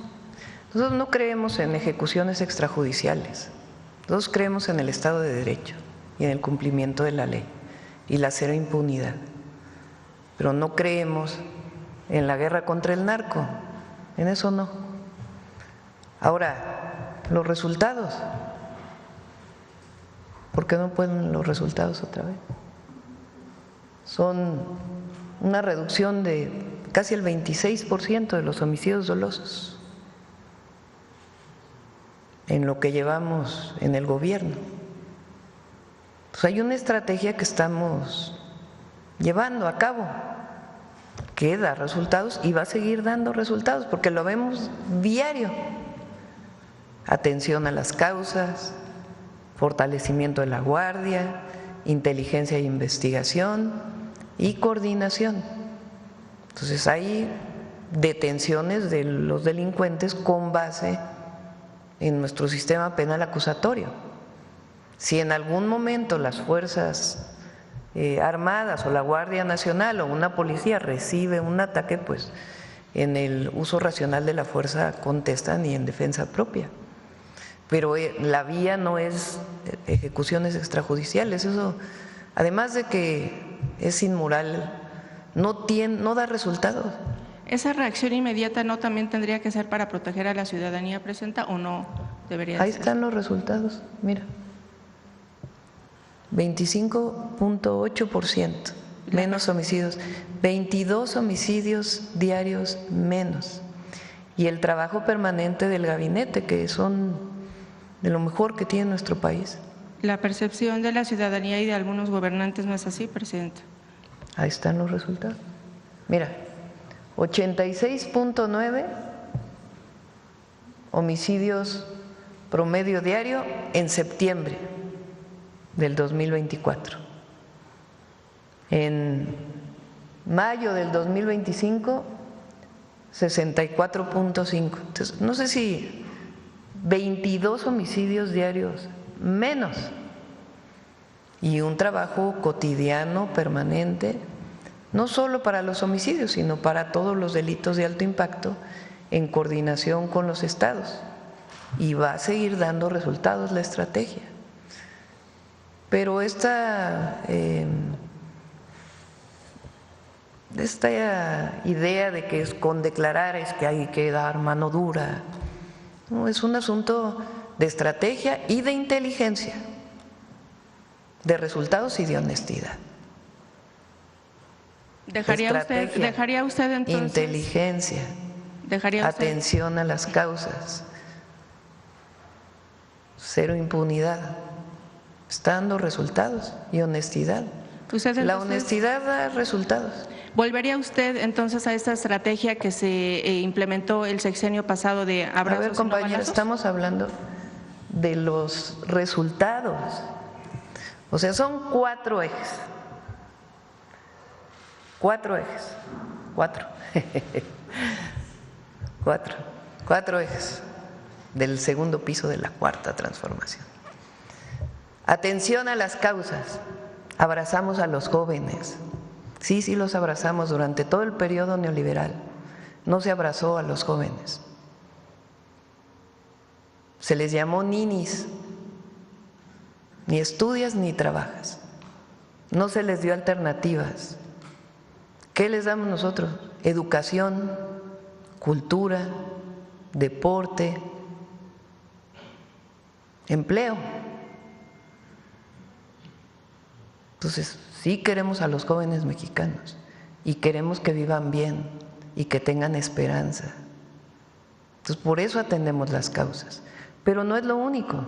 Nosotros no creemos en ejecuciones extrajudiciales, nosotros creemos en el Estado de Derecho y en el cumplimiento de la ley y la cero impunidad, pero no creemos en la guerra contra el narco, en eso no. Ahora, los resultados, ¿por qué no pueden los resultados otra vez? Son una reducción de casi el 26% de los homicidios dolosos en lo que llevamos en el gobierno. Entonces hay una estrategia que estamos llevando a cabo que da resultados y va a seguir dando resultados porque lo vemos diario. Atención a las causas, fortalecimiento de la guardia, inteligencia e investigación y coordinación. Entonces hay detenciones de los delincuentes con base en nuestro sistema penal acusatorio. Si en algún momento las fuerzas armadas o la Guardia Nacional o una policía recibe un ataque, pues en el uso racional de la fuerza contestan y en defensa propia. Pero la vía no es ejecuciones extrajudiciales, eso además de que es inmoral, no da resultados. ¿Esa reacción inmediata no también tendría que ser para proteger a la ciudadanía, Presidenta, o no debería Ahí ser? están los resultados, mira. 25.8% menos homicidios, 22 homicidios diarios menos. Y el trabajo permanente del gabinete, que son de lo mejor que tiene nuestro país. La percepción de la ciudadanía y de algunos gobernantes no es así, Presidenta. Ahí están los resultados. Mira, 86.9 homicidios promedio diario en septiembre del 2024. En mayo del 2025, 64.5. Entonces, no sé si 22 homicidios diarios menos y un trabajo cotidiano, permanente, no solo para los homicidios, sino para todos los delitos de alto impacto en coordinación con los estados. Y va a seguir dando resultados la estrategia. Pero esta idea de que es con declarar es que hay que dar mano dura, no, es un asunto de estrategia y de inteligencia, de resultados y de honestidad. ¿Dejaría usted entonces? Inteligencia, atención a las causas, cero impunidad, está dando resultados y honestidad. La honestidad da resultados. ¿Volvería usted entonces a esta estrategia que se implementó el sexenio pasado de abrazos? A ver, compañera, estamos hablando de los resultados. O sea, son 4 ejes. 4 ejes. 4 ejes del segundo piso de la cuarta transformación. Atención a las causas. Abrazamos a los jóvenes. Sí, los abrazamos durante todo el periodo neoliberal. No se abrazó a los jóvenes. Se les llamó ninis. Ni estudias ni trabajas. No se les dio alternativas. ¿Qué les damos nosotros? Educación, cultura, deporte, empleo. Entonces, sí queremos a los jóvenes mexicanos y queremos que vivan bien y que tengan esperanza. Entonces, por eso atendemos las causas. Pero no es lo único.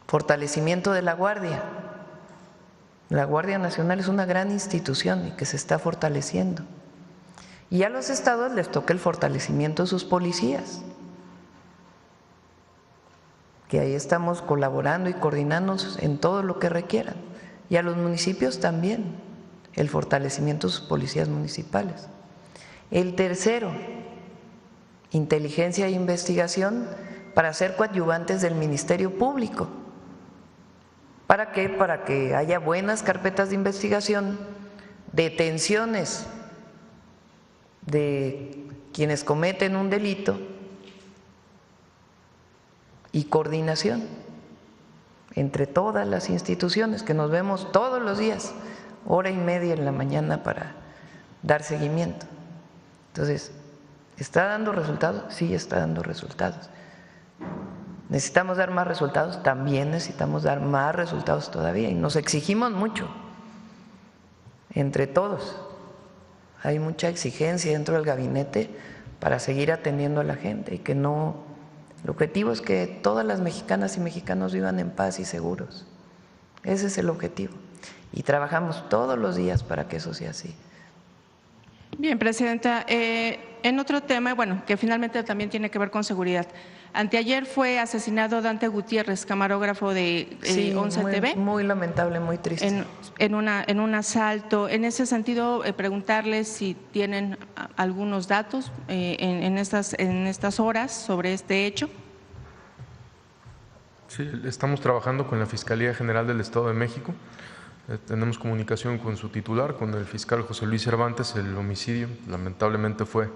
Fortalecimiento de la Guardia. La Guardia Nacional es una gran institución y que se está fortaleciendo. Y a los estados les toca el fortalecimiento de sus policías, que ahí estamos colaborando y coordinándonos en todo lo que requieran. Y a los municipios también, el fortalecimiento de sus policías municipales. El tercero, inteligencia e investigación para ser coadyuvantes del Ministerio Público. ¿Para qué? Para que haya buenas carpetas de investigación, detenciones de quienes cometen un delito y coordinación entre todas las instituciones que nos vemos todos los días, 1:30 en la mañana para dar seguimiento. Entonces, ¿está dando resultados? Sí, está dando resultados. ¿Necesitamos dar más resultados? También necesitamos dar más resultados todavía y nos exigimos mucho entre todos. Hay mucha exigencia dentro del gabinete para seguir atendiendo a la gente y que no El objetivo es que todas las mexicanas y mexicanos vivan en paz y seguros. Ese es el objetivo. Y trabajamos todos los días para que eso sea así. Bien, Presidenta, en otro tema, bueno, que finalmente también tiene que ver con seguridad. Anteayer fue asesinado Dante Gutiérrez, camarógrafo de 11 TV. Muy lamentable, muy triste. En un asalto. En ese sentido, preguntarles si tienen algunos datos en estas horas sobre este hecho. Sí, estamos trabajando con la Fiscalía General del Estado de México. Tenemos comunicación con su titular, con el fiscal José Luis Cervantes. El homicidio lamentablemente fue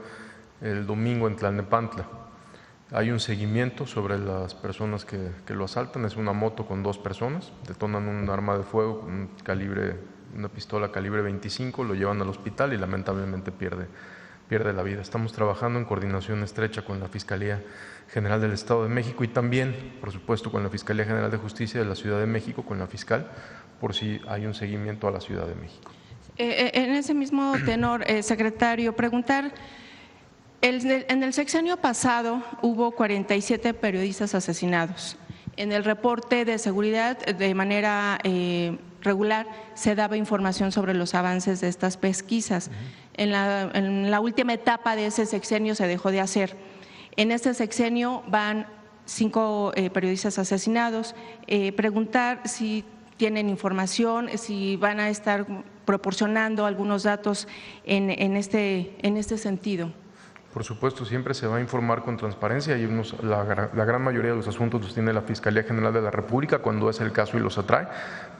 el domingo en Tlalnepantla. Hay un seguimiento sobre las personas que lo asaltan. Es una moto con 2 personas, detonan un arma de fuego, una pistola calibre 25, lo llevan al hospital y lamentablemente pierde la vida. Estamos trabajando en coordinación estrecha con la Fiscalía General del Estado de México y también, por supuesto, con la Fiscalía General de Justicia de la Ciudad de México, con la fiscal, por si hay un seguimiento a la Ciudad de México. En ese mismo tenor, secretario, preguntar, en el sexenio pasado hubo 47 periodistas asesinados. En el reporte de seguridad, de manera regular, se daba información sobre los avances de estas pesquisas. En la última etapa de ese sexenio se dejó de hacer. En este sexenio van 5 periodistas asesinados. Preguntar si tienen información, si van a estar proporcionando algunos datos en este sentido. Por supuesto, siempre se va a informar con transparencia y la gran mayoría de los asuntos los tiene la Fiscalía General de la República cuando es el caso y los atrae,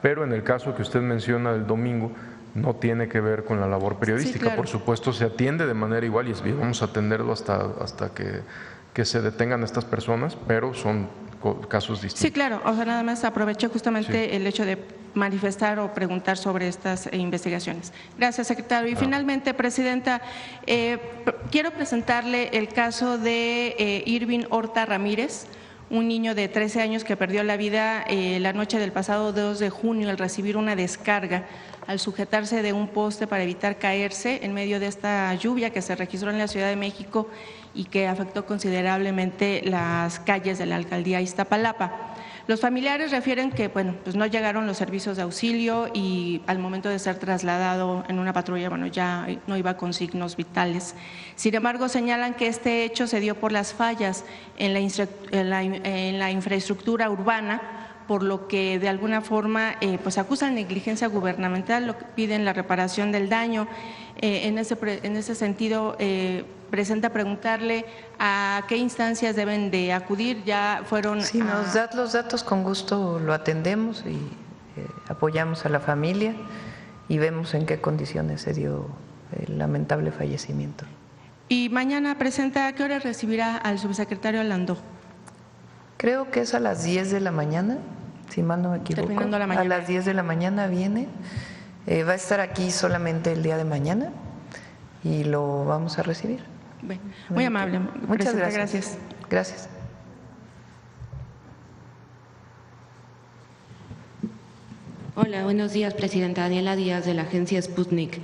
pero en el caso que usted menciona del domingo no tiene que ver con la labor periodística. Sí, claro. Por supuesto, se atiende de manera igual y vamos a atenderlo hasta que se detengan estas personas, pero son casos distintos. Sí, claro. O sea, nada más aproveché justamente el hecho de manifestar o preguntar sobre estas investigaciones. Gracias, secretario. Y finalmente, Presidenta, quiero presentarle el caso de Irving Horta Ramírez, un niño de 13 años que perdió la vida la noche del pasado 2 de junio al recibir una descarga al sujetarse de un poste para evitar caerse en medio de esta lluvia que se registró en la Ciudad de México y que afectó considerablemente las calles de la alcaldía Iztapalapa. Los familiares refieren que pues no llegaron los servicios de auxilio y al momento de ser trasladado en una patrulla, ya no iba con signos vitales. Sin embargo, señalan que este hecho se dio por las fallas en la infraestructura urbana, por lo que de alguna forma pues acusan negligencia gubernamental, lo que piden la reparación del daño. En ese sentido, presenta preguntarle a qué instancias deben de acudir. Ya fueron… Si nos da los datos, con gusto lo atendemos y apoyamos a la familia y vemos en qué condiciones se dio el lamentable fallecimiento. Y mañana, presenta, ¿a qué hora recibirá al subsecretario Landó? Creo que es a las 10 de la mañana, si mal no me equivoco. Terminando la mañana. A las 10 de la mañana viene. Va a estar aquí solamente el día de mañana y lo vamos a recibir. Bien, muy amable. Muchas gracias. Gracias. Hola, buenos días, Presidenta. Daniela Díaz, de la agencia Sputnik.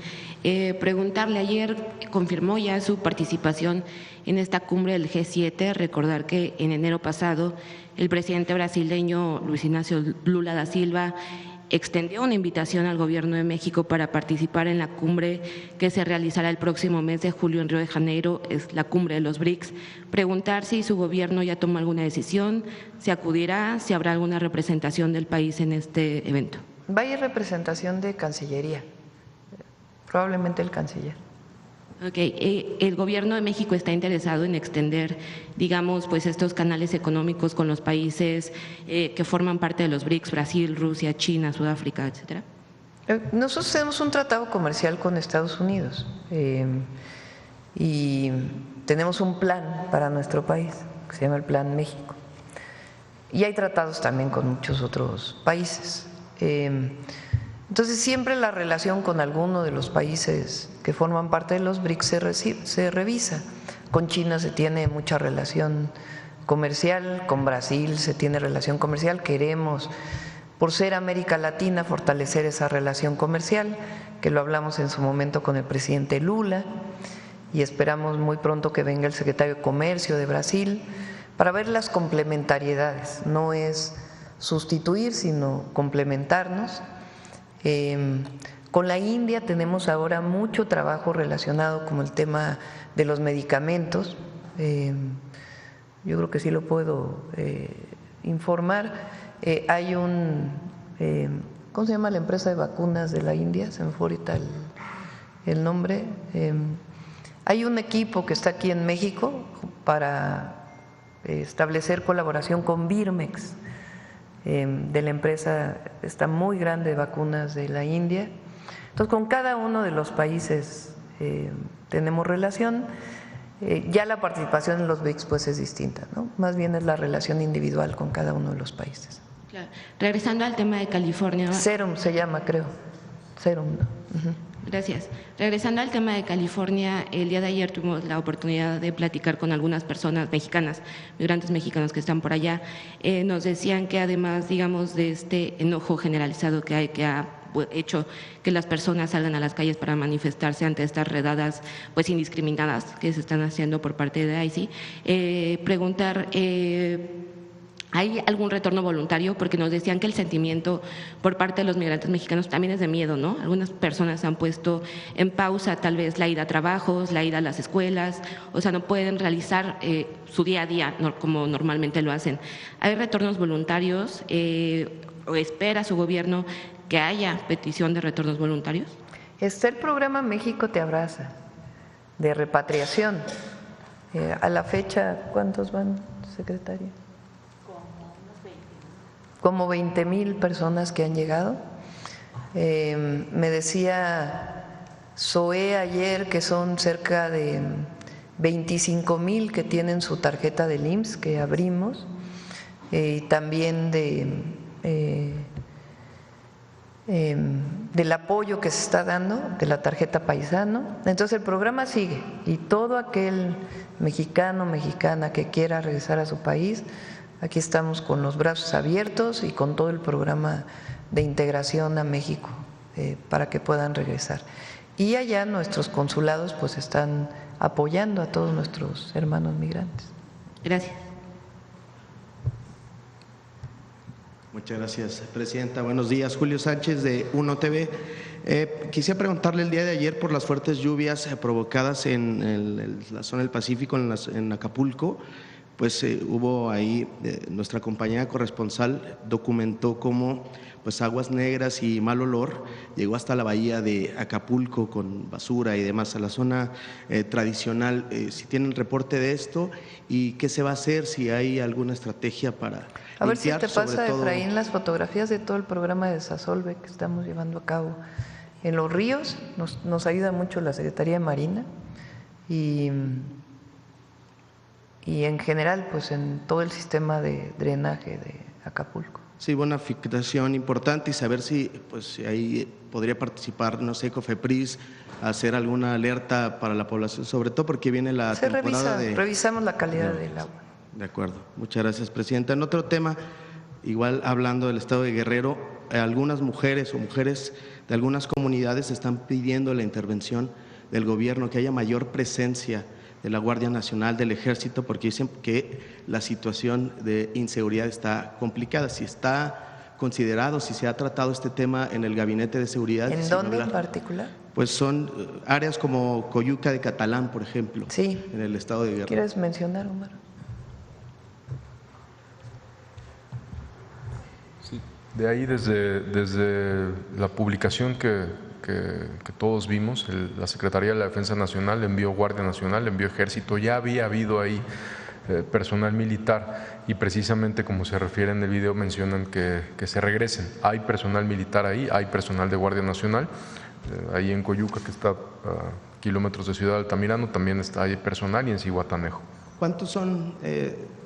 Preguntarle, ayer confirmó ya su participación en esta cumbre del G7. Recordar que en enero pasado el presidente brasileño Luis Ignacio Lula da Silva extendió una invitación al Gobierno de México para participar en la cumbre que se realizará el próximo mes de julio en Río de Janeiro, es la cumbre de los BRICS. Preguntar si su gobierno ya tomó alguna decisión, si acudirá, si habrá alguna representación del país en este evento. Va a ir representación de Cancillería, probablemente el canciller. Ok, el Gobierno de México está interesado en extender, digamos, pues estos canales económicos con los países que forman parte de los BRICS, Brasil, Rusia, China, Sudáfrica, etcétera. Nosotros tenemos un tratado comercial con Estados Unidos y tenemos un plan para nuestro país que se llama el Plan México. Y hay tratados también con muchos otros países. Entonces, siempre la relación con alguno de los países que forman parte de los BRICS se revisa. Con China se tiene mucha relación comercial, con Brasil se tiene relación comercial. Queremos, por ser América Latina, fortalecer esa relación comercial, que lo hablamos en su momento con el presidente Lula, y esperamos muy pronto que venga el secretario de Comercio de Brasil para ver las complementariedades, no es sustituir, sino complementarnos. Con la India tenemos ahora mucho trabajo relacionado con el tema de los medicamentos. Yo creo que sí lo puedo informar. Hay ¿cómo se llama la empresa de vacunas de la India? Se me fue ahorita el nombre. Hay un equipo que está aquí en México para establecer colaboración con Birmex, de la empresa está muy grande de vacunas de la India. Entonces, con cada uno de los países tenemos relación. Ya la participación en los BRICS pues es distinta, ¿no? Más bien es la relación individual con cada uno de los países. Claro. Regresando al tema de California. Serum se llama, creo. Serum, ¿no? Gracias. Regresando al tema de California, el día de ayer tuvimos la oportunidad de platicar con algunas personas mexicanas, migrantes mexicanos que están por allá. Nos decían que además, digamos, de este enojo generalizado que hay, que ha hecho que las personas salgan a las calles para manifestarse ante estas redadas pues indiscriminadas que se están haciendo por parte de ICI, preguntar… ¿hay algún retorno voluntario? Porque nos decían que el sentimiento por parte de los migrantes mexicanos también es de miedo, ¿no? Algunas personas han puesto en pausa tal vez la ida a trabajos, la ida a las escuelas, o sea, no pueden realizar su día a día como normalmente lo hacen. ¿Hay retornos voluntarios o espera su gobierno que haya petición de retornos voluntarios? Está el programa México Te Abraza, de repatriación. A la fecha, ¿cuántos van, secretaria? Como 20,000 personas que han llegado. Me decía Zoé ayer que son cerca de 25,000 que tienen su tarjeta del IMSS que abrimos, y también del apoyo que se está dando de la tarjeta paisano. Entonces el programa sigue y todo aquel mexicano, mexicana que quiera regresar a su país, aquí estamos con los brazos abiertos y con todo el programa de integración a México para que puedan regresar. Y allá nuestros consulados pues están apoyando a todos nuestros hermanos migrantes. Gracias. Muchas gracias, Presidenta. Buenos días. Julio Sánchez, de Uno TV. Quisiera preguntarle el día de ayer por las fuertes lluvias provocadas en la zona del Pacífico, en Acapulco. Pues hubo ahí, nuestra compañera corresponsal documentó cómo pues aguas negras y mal olor llegó hasta la bahía de Acapulco con basura y demás, a la zona tradicional. Si tienen reporte de esto y qué se va a hacer, si hay alguna estrategia para a ver si te pasa, todo… Efraín, las fotografías de todo el programa de Desasolve que estamos llevando a cabo en los ríos. Nos ayuda mucho la Secretaría de Marina y en general pues en todo el sistema de drenaje de Acapulco. Sí, una afectación importante y saber si ahí podría participar, no sé, COFEPRIS, hacer alguna alerta para la población, sobre todo porque viene la temporada revisamos la calidad del agua. De acuerdo, muchas gracias, Presidenta. En otro tema, igual hablando del estado de Guerrero, algunas mujeres o mujeres de algunas comunidades están pidiendo la intervención del gobierno, que haya mayor presencia de la Guardia Nacional, del Ejército, porque dicen que la situación de inseguridad está complicada. Si está considerado, si se ha tratado este tema en el Gabinete de Seguridad. ¿En dónde en particular? Pues son áreas como Coyuca de Catalán, por ejemplo, sí, en el estado de Guerrero. ¿Quieres mencionar, Omar? Sí, de ahí desde la publicación que todos vimos, la Secretaría de la Defensa Nacional envió Guardia Nacional, envió Ejército, ya había habido ahí personal militar y precisamente como se refiere en el video mencionan que se regresen. Hay personal militar ahí, hay personal de Guardia Nacional, ahí en Coyuca, que está a kilómetros de Ciudad Altamirano, también está ahí personal, y en Zihuatanejo. ¿Cuántos son,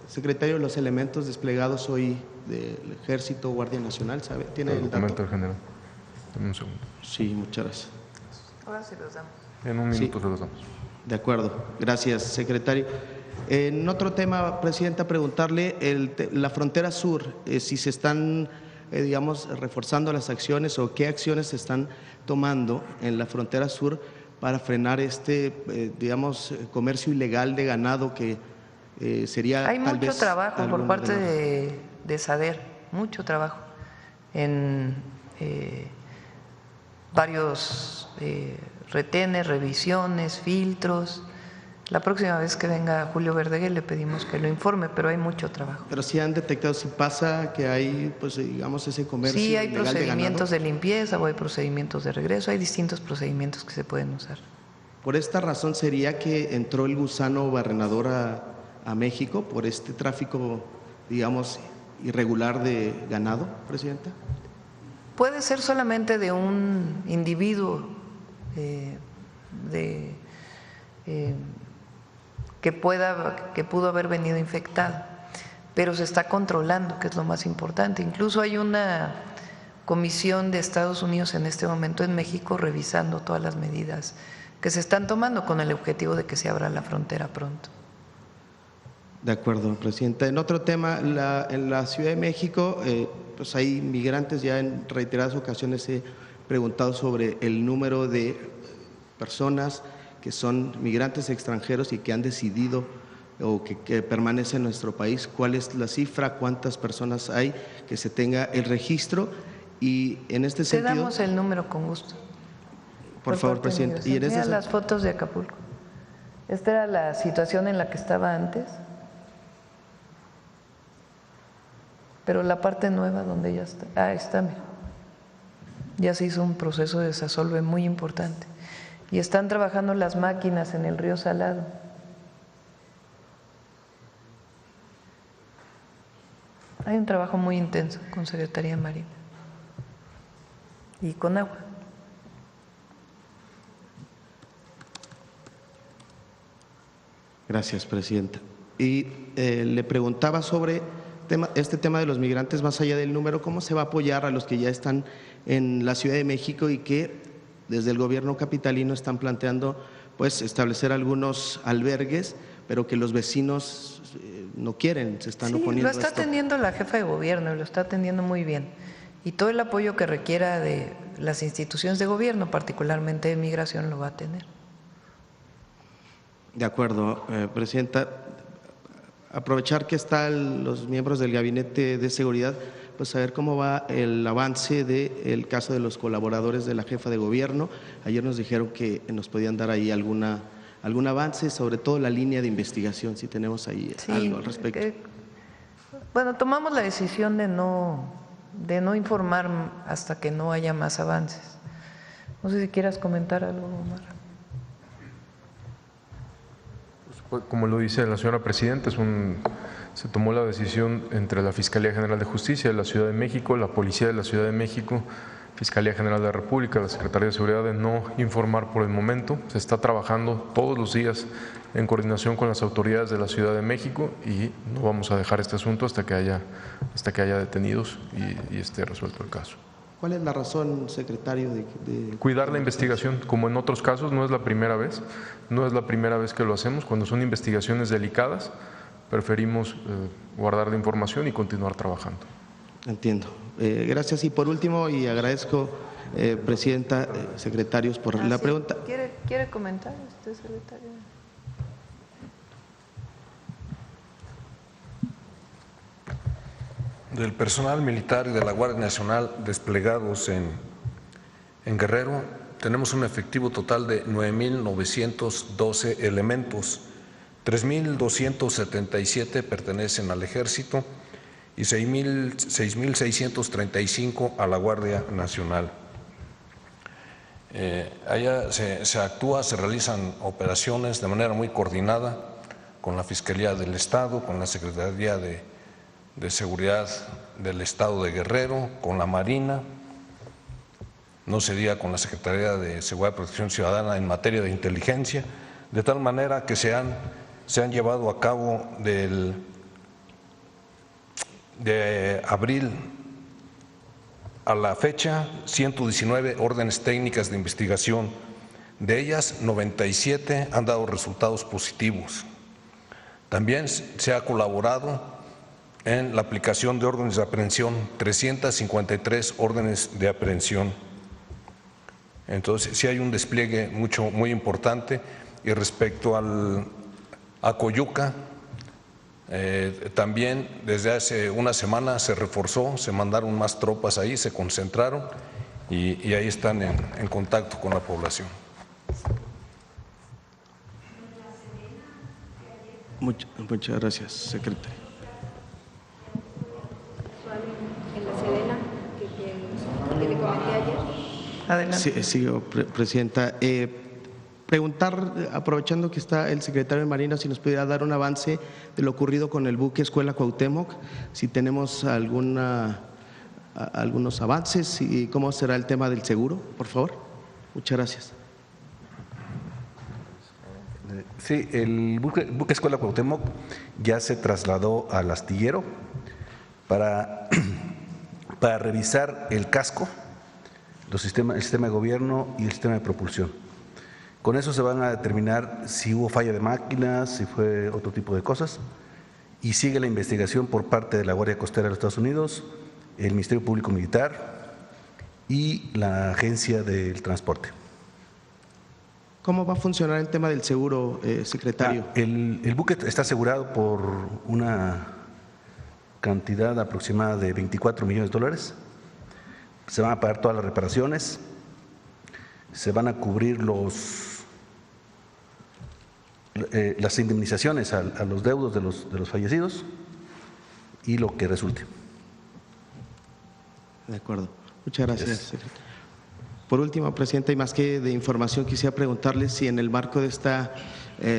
secretario, los elementos desplegados hoy del Ejército, Guardia Nacional? ¿Sabe? ¿Tiene el dato? General. En un segundo. Sí, muchas gracias. Ahora se los damos. En un minuto se los damos. De acuerdo. Gracias, secretario. En otro tema, Presidenta, preguntarle la frontera sur, si se están, digamos, reforzando las acciones o qué acciones se están tomando en la frontera sur para frenar digamos, comercio ilegal de ganado que Sería Hay tal mucho vez trabajo por alguna parte de de SADER, mucho trabajo en varios retenes, revisiones, filtros. La próxima vez que venga Julio Verdeguer le pedimos que lo informe, pero hay mucho trabajo. Pero sí han detectado si pasa que hay, pues digamos, ese comercio Sí, hay ilegal procedimientos de de limpieza o hay procedimientos de regreso, hay distintos procedimientos que se pueden usar. Por esta razón sería que entró el gusano barrenador a México por este tráfico, digamos, irregular de ganado, Presidenta. Puede ser solamente de un individuo que pudo haber venido infectado, pero se está controlando, que es lo más importante. Incluso hay una comisión de Estados Unidos en este momento en México revisando todas las medidas que se están tomando con el objetivo de que se abra la frontera pronto. De acuerdo, Presidenta. En otro tema, en la Ciudad de México, pues hay migrantes, ya en reiteradas ocasiones he preguntado sobre el número de personas que son migrantes extranjeros y que han decidido o que permanecen en nuestro país. ¿Cuál es la cifra? ¿Cuántas personas hay? Que se tenga el registro. Y en este sentido… Te damos el número con gusto. Por favor, Presidenta. Y mira las fotos de Acapulco. Esta era la situación en la que estaba antes, pero la parte nueva donde ya está, está, mira, ya se hizo un proceso de desasolve muy importante y están trabajando las máquinas en el río Salado. Hay un trabajo muy intenso con Secretaría Marina y con agua. Gracias, Presidenta. Y le preguntaba sobre este tema de los migrantes, más allá del número, ¿cómo se va a apoyar a los que ya están en la Ciudad de México y que desde el gobierno capitalino están planteando pues establecer algunos albergues, pero que los vecinos no quieren, se están oponiendo? Lo está atendiendo la jefa de gobierno y lo está atendiendo muy bien. Y todo el apoyo que requiera de las instituciones de gobierno, particularmente de migración, lo va a tener. De acuerdo, Presidenta. Aprovechar que están los miembros del Gabinete de Seguridad, pues saber cómo va el avance del caso de los colaboradores de la jefa de gobierno. Ayer nos dijeron que nos podían dar ahí algún avance, sobre todo la línea de investigación, si tenemos ahí algo al respecto. Bueno, tomamos la decisión de no informar hasta que no haya más avances. No sé si quieras comentar algo, Omar. Como lo dice la señora Presidenta, se tomó la decisión entre la Fiscalía General de Justicia de la Ciudad de México, la Policía de la Ciudad de México, Fiscalía General de la República, la Secretaría de Seguridad, de no informar por el momento. Se está trabajando todos los días en coordinación con las autoridades de la Ciudad de México y no vamos a dejar este asunto hasta que haya detenidos y esté resuelto el caso. ¿Cuál es la razón, secretario? Cuidar la investigación, como en otros casos, no es la primera vez que lo hacemos. Cuando son investigaciones delicadas, preferimos guardar la información y continuar trabajando. Entiendo. Gracias. Y por último, y agradezco, Presidenta, secretarios, por la pregunta. ¿Quiere comentar, secretario? Del personal militar y de la Guardia Nacional desplegados en Guerrero, tenemos un efectivo total de 9.912 elementos, 3.277 pertenecen al Ejército y 6.635 a la Guardia Nacional. Allá se actúa, se realizan operaciones de manera muy coordinada con la Fiscalía del Estado, con la Secretaría de Seguridad del Estado de Guerrero, con la Marina, no se diga con la Secretaría de Seguridad y Protección Ciudadana en materia de inteligencia, de tal manera que se han llevado a cabo de abril a la fecha 119 órdenes técnicas de investigación, de ellas 97 han dado resultados positivos. También se ha colaborado en la aplicación de órdenes de aprehensión, 353 órdenes de aprehensión. Entonces, sí hay un despliegue muy importante. Y respecto a Coyuca, También desde hace una semana se reforzó, se mandaron más tropas ahí, se concentraron y ahí están en contacto con la población. Muchas gracias, secretario. En la Sedena, que le comenté ayer. Adelante. Sí, Presidenta. Preguntar, aprovechando que está el secretario de Marina, si nos pudiera dar un avance de lo ocurrido con el buque Escuela Cuauhtémoc, si tenemos algunos avances y cómo será el tema del seguro, por favor. Muchas gracias. Sí, el buque Escuela Cuauhtémoc ya se trasladó al astillero para revisar el casco, el sistema de gobierno y el sistema de propulsión. Con eso se van a determinar si hubo falla de máquinas, si fue otro tipo de cosas, y sigue la investigación por parte de la Guardia Costera de los Estados Unidos, el Ministerio Público Militar y la Agencia del Transporte. ¿Cómo va a funcionar el tema del seguro, secretario? El buque está asegurado por una cantidad aproximada de $24 millones. Se van a pagar todas las reparaciones, se van a cubrir las indemnizaciones a los deudos de los fallecidos y lo que resulte. De acuerdo. Muchas gracias, secretario. Por último, Presidenta, y más que de información, quisiera preguntarle si en el marco de esta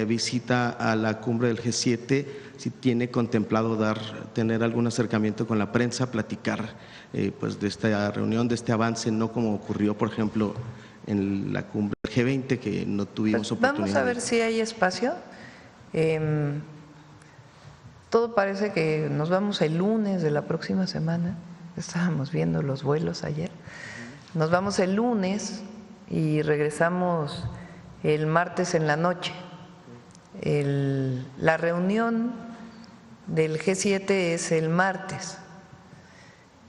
visita a la cumbre del G7, si tiene contemplado tener algún acercamiento con la prensa, platicar pues de esta reunión, de este avance, no como ocurrió, por ejemplo, en la cumbre del G20, que no tuvimos oportunidad. Vamos a ver si hay espacio. Todo parece que nos vamos el lunes de la próxima semana. Estábamos viendo los vuelos ayer. Nos vamos el lunes y regresamos el martes en la noche. La reunión del G7 es el martes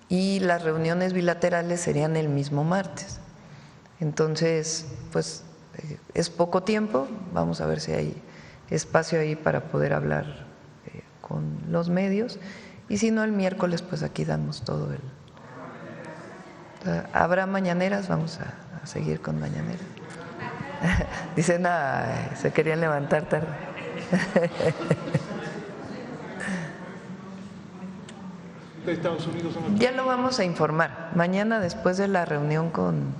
y las reuniones bilaterales serían el mismo martes. Entonces, pues es poco tiempo, vamos a ver si hay espacio ahí para poder hablar con los medios, y si no, el miércoles pues aquí damos todo el… ¿Habrá mañaneras? Vamos a seguir con mañaneras. Dicen, se querían levantar tarde. Ya lo vamos a informar. Mañana, después de la reunión con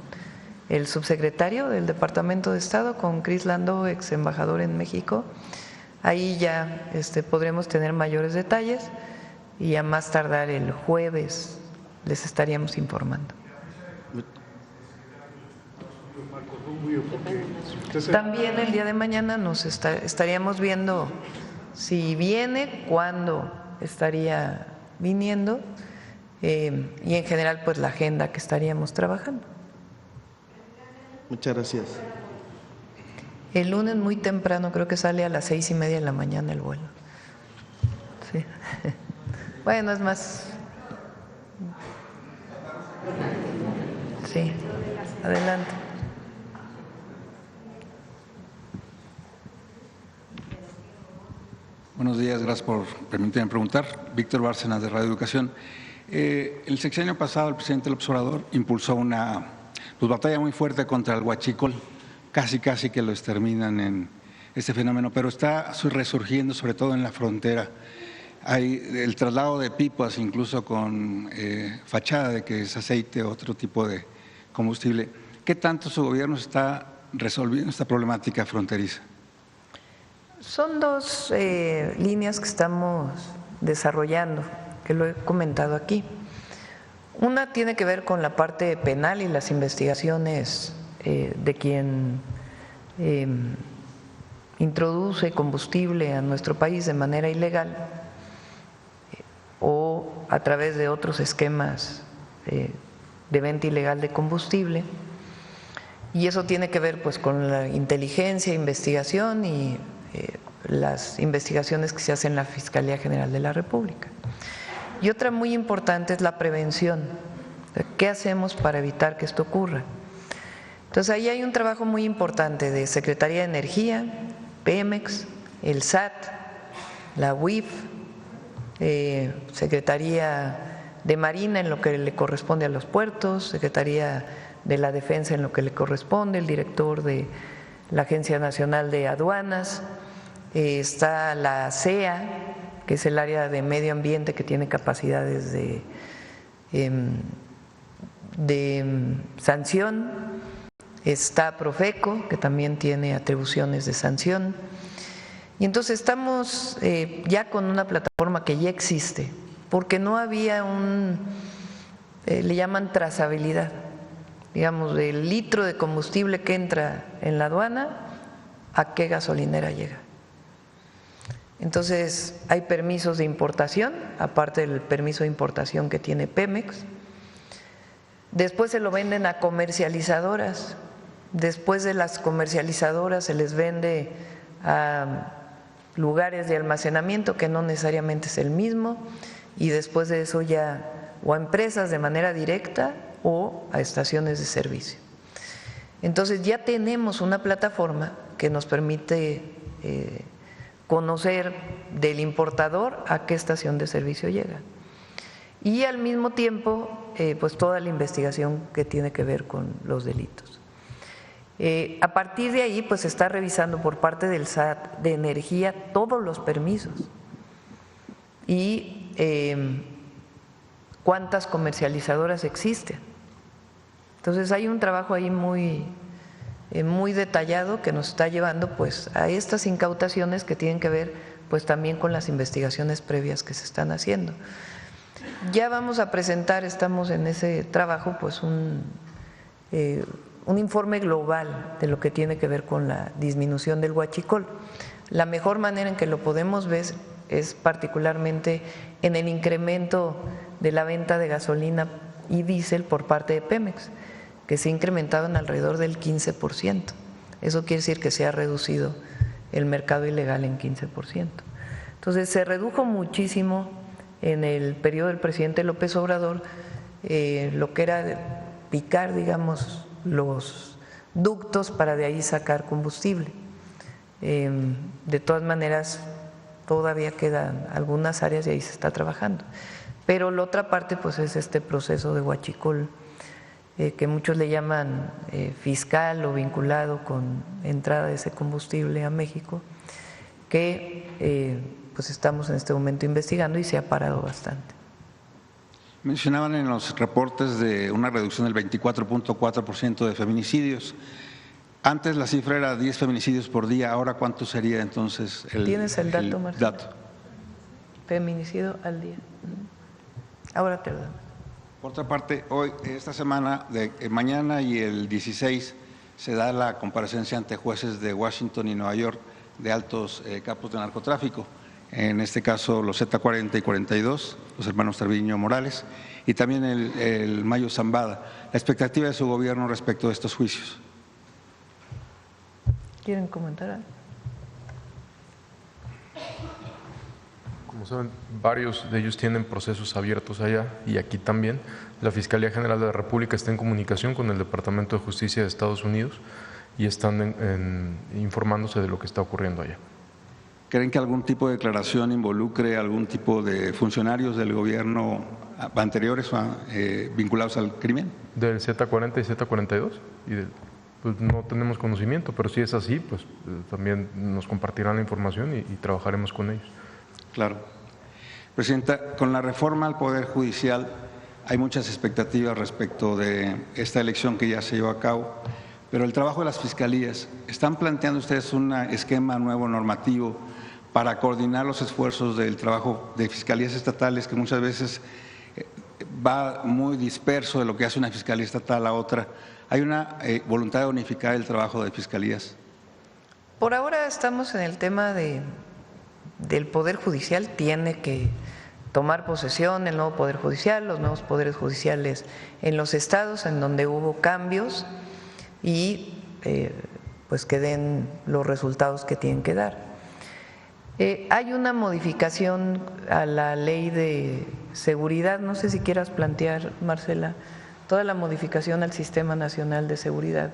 el subsecretario del Departamento de Estado, con Cris Landó, ex embajador en México, ahí ya podremos tener mayores detalles y a más tardar el jueves les estaríamos informando. También el día de mañana nos estaríamos viendo si viene, cuándo estaría viniendo y en general pues la agenda que estaríamos trabajando. Muchas gracias. El lunes muy temprano, creo que sale a las 6:30 de la mañana el vuelo. Sí. Bueno, es más. Sí, adelante. Buenos días, gracias por permitirme preguntar. Víctor Bárcenas, de Radio Educación. El sexenio pasado, el presidente López Obrador impulsó una batalla muy fuerte contra el huachicol, casi que lo exterminan en este fenómeno, pero está resurgiendo sobre todo en la frontera. Hay el traslado de pipas, incluso con fachada de que es aceite o otro tipo de combustible. ¿Qué tanto su gobierno está resolviendo esta problemática fronteriza? Son dos líneas que estamos desarrollando, que lo he comentado aquí. Una tiene que ver con la parte penal y las investigaciones de quien introduce combustible a nuestro país de manera ilegal o a través de otros esquemas de venta ilegal de combustible. Y eso tiene que ver pues con la inteligencia, investigación y las investigaciones que se hacen en la Fiscalía General de la República. Y otra muy importante es la prevención. ¿Qué hacemos para evitar que esto ocurra? Entonces ahí hay un trabajo muy importante de Secretaría de Energía, Pemex, el SAT, la UIF, Secretaría de Marina en lo que le corresponde a los puertos, Secretaría de la Defensa en lo que le corresponde, el director de la Agencia Nacional de Aduanas, está la CEA, que es el área de medio ambiente que tiene capacidades de sanción, está Profeco, que también tiene atribuciones de sanción, y entonces estamos ya con una plataforma que ya existe, porque no había le llaman trazabilidad, digamos, del litro de combustible que entra en la aduana, a qué gasolinera llega. Entonces hay permisos de importación, aparte del permiso de importación que tiene Pemex. Después se lo venden a comercializadoras, después de las comercializadoras se les vende a lugares de almacenamiento que no necesariamente es el mismo, y después de eso ya o a empresas de manera directa o a estaciones de servicio. Entonces ya tenemos una plataforma que nos permite conocer del importador a qué estación de servicio llega, y al mismo tiempo pues toda la investigación que tiene que ver con los delitos. A partir de ahí pues se está revisando por parte del SAT de energía todos los permisos y cuántas comercializadoras existen. Entonces hay un trabajo ahí muy detallado que nos está llevando pues a estas incautaciones que tienen que ver pues también con las investigaciones previas que se están haciendo. Ya vamos a presentar, estamos en ese trabajo, pues un informe global de lo que tiene que ver con la disminución del huachicol. La mejor manera en que lo podemos ver es particularmente en el incremento de la venta de gasolina y diésel por parte de Pemex, que se ha incrementado en alrededor del 15%. Eso quiere decir que se ha reducido el mercado ilegal en 15%. Entonces se redujo muchísimo en el periodo del presidente López Obrador lo que era picar, digamos, los ductos para de ahí sacar combustible. De todas maneras, todavía quedan algunas áreas y ahí se está trabajando. Pero la otra parte pues es este proceso de huachicol, que muchos le llaman fiscal o vinculado con entrada de ese combustible a México, que pues estamos en este momento investigando y se ha parado bastante. Mencionaban en los reportes de una reducción del 24.4% de feminicidios. Antes la cifra era 10 feminicidios por día, ¿ahora cuánto sería entonces el ¿Tienes el dato, Marcelo? Dato. Feminicidio al día. Ahora te lo damos. Por otra parte, hoy, esta semana, mañana y el 16, se da la comparecencia ante jueces de Washington y Nueva York de altos capos de narcotráfico, en este caso los Z40 y 42, los hermanos Treviño Morales, y también el Mayo Zambada. La expectativa de su gobierno respecto de estos juicios. ¿Quieren comentar algo? Como saben, varios de ellos tienen procesos abiertos allá y aquí también. La Fiscalía General de la República está en comunicación con el Departamento de Justicia de Estados Unidos y están informándose de lo que está ocurriendo allá. ¿Creen que algún tipo de declaración involucre algún tipo de funcionarios del gobierno anteriores vinculados al crimen? Del Z40 y Z42, pues no tenemos conocimiento, pero si es así, pues también nos compartirán la información y trabajaremos con ellos. Claro. Presidenta, con la reforma al Poder Judicial hay muchas expectativas respecto de esta elección que ya se llevó a cabo, pero el trabajo de las fiscalías, ¿están planteando ustedes un esquema nuevo normativo para coordinar los esfuerzos del trabajo de fiscalías estatales, que muchas veces va muy disperso de lo que hace una fiscalía estatal a otra? ¿Hay una voluntad de unificar el trabajo de fiscalías? Por ahora estamos en el tema del Poder Judicial. Tiene que tomar posesión el nuevo Poder Judicial, los nuevos poderes judiciales en los estados en donde hubo cambios y pues que den los resultados que tienen que dar. Hay una modificación a la ley de seguridad, no sé si quieras plantear, Marcela, toda la modificación al Sistema Nacional de Seguridad,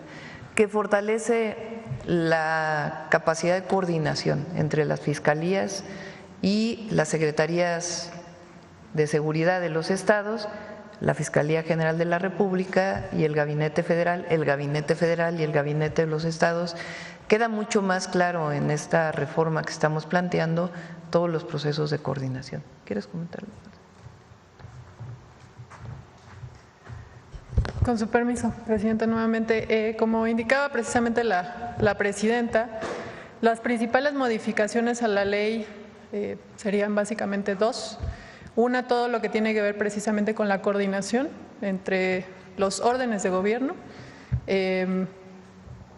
que fortalece la capacidad de coordinación entre las fiscalías y las secretarías de seguridad de los estados, la Fiscalía General de la República y el Gabinete Federal y el Gabinete de los estados. Queda mucho más claro en esta reforma que estamos planteando todos los procesos de coordinación. ¿Quieres comentarlo? Con su permiso, Presidenta, nuevamente. Como indicaba precisamente la Presidenta, las principales modificaciones a la ley serían básicamente dos. Una, todo lo que tiene que ver precisamente con la coordinación entre los órdenes de gobierno,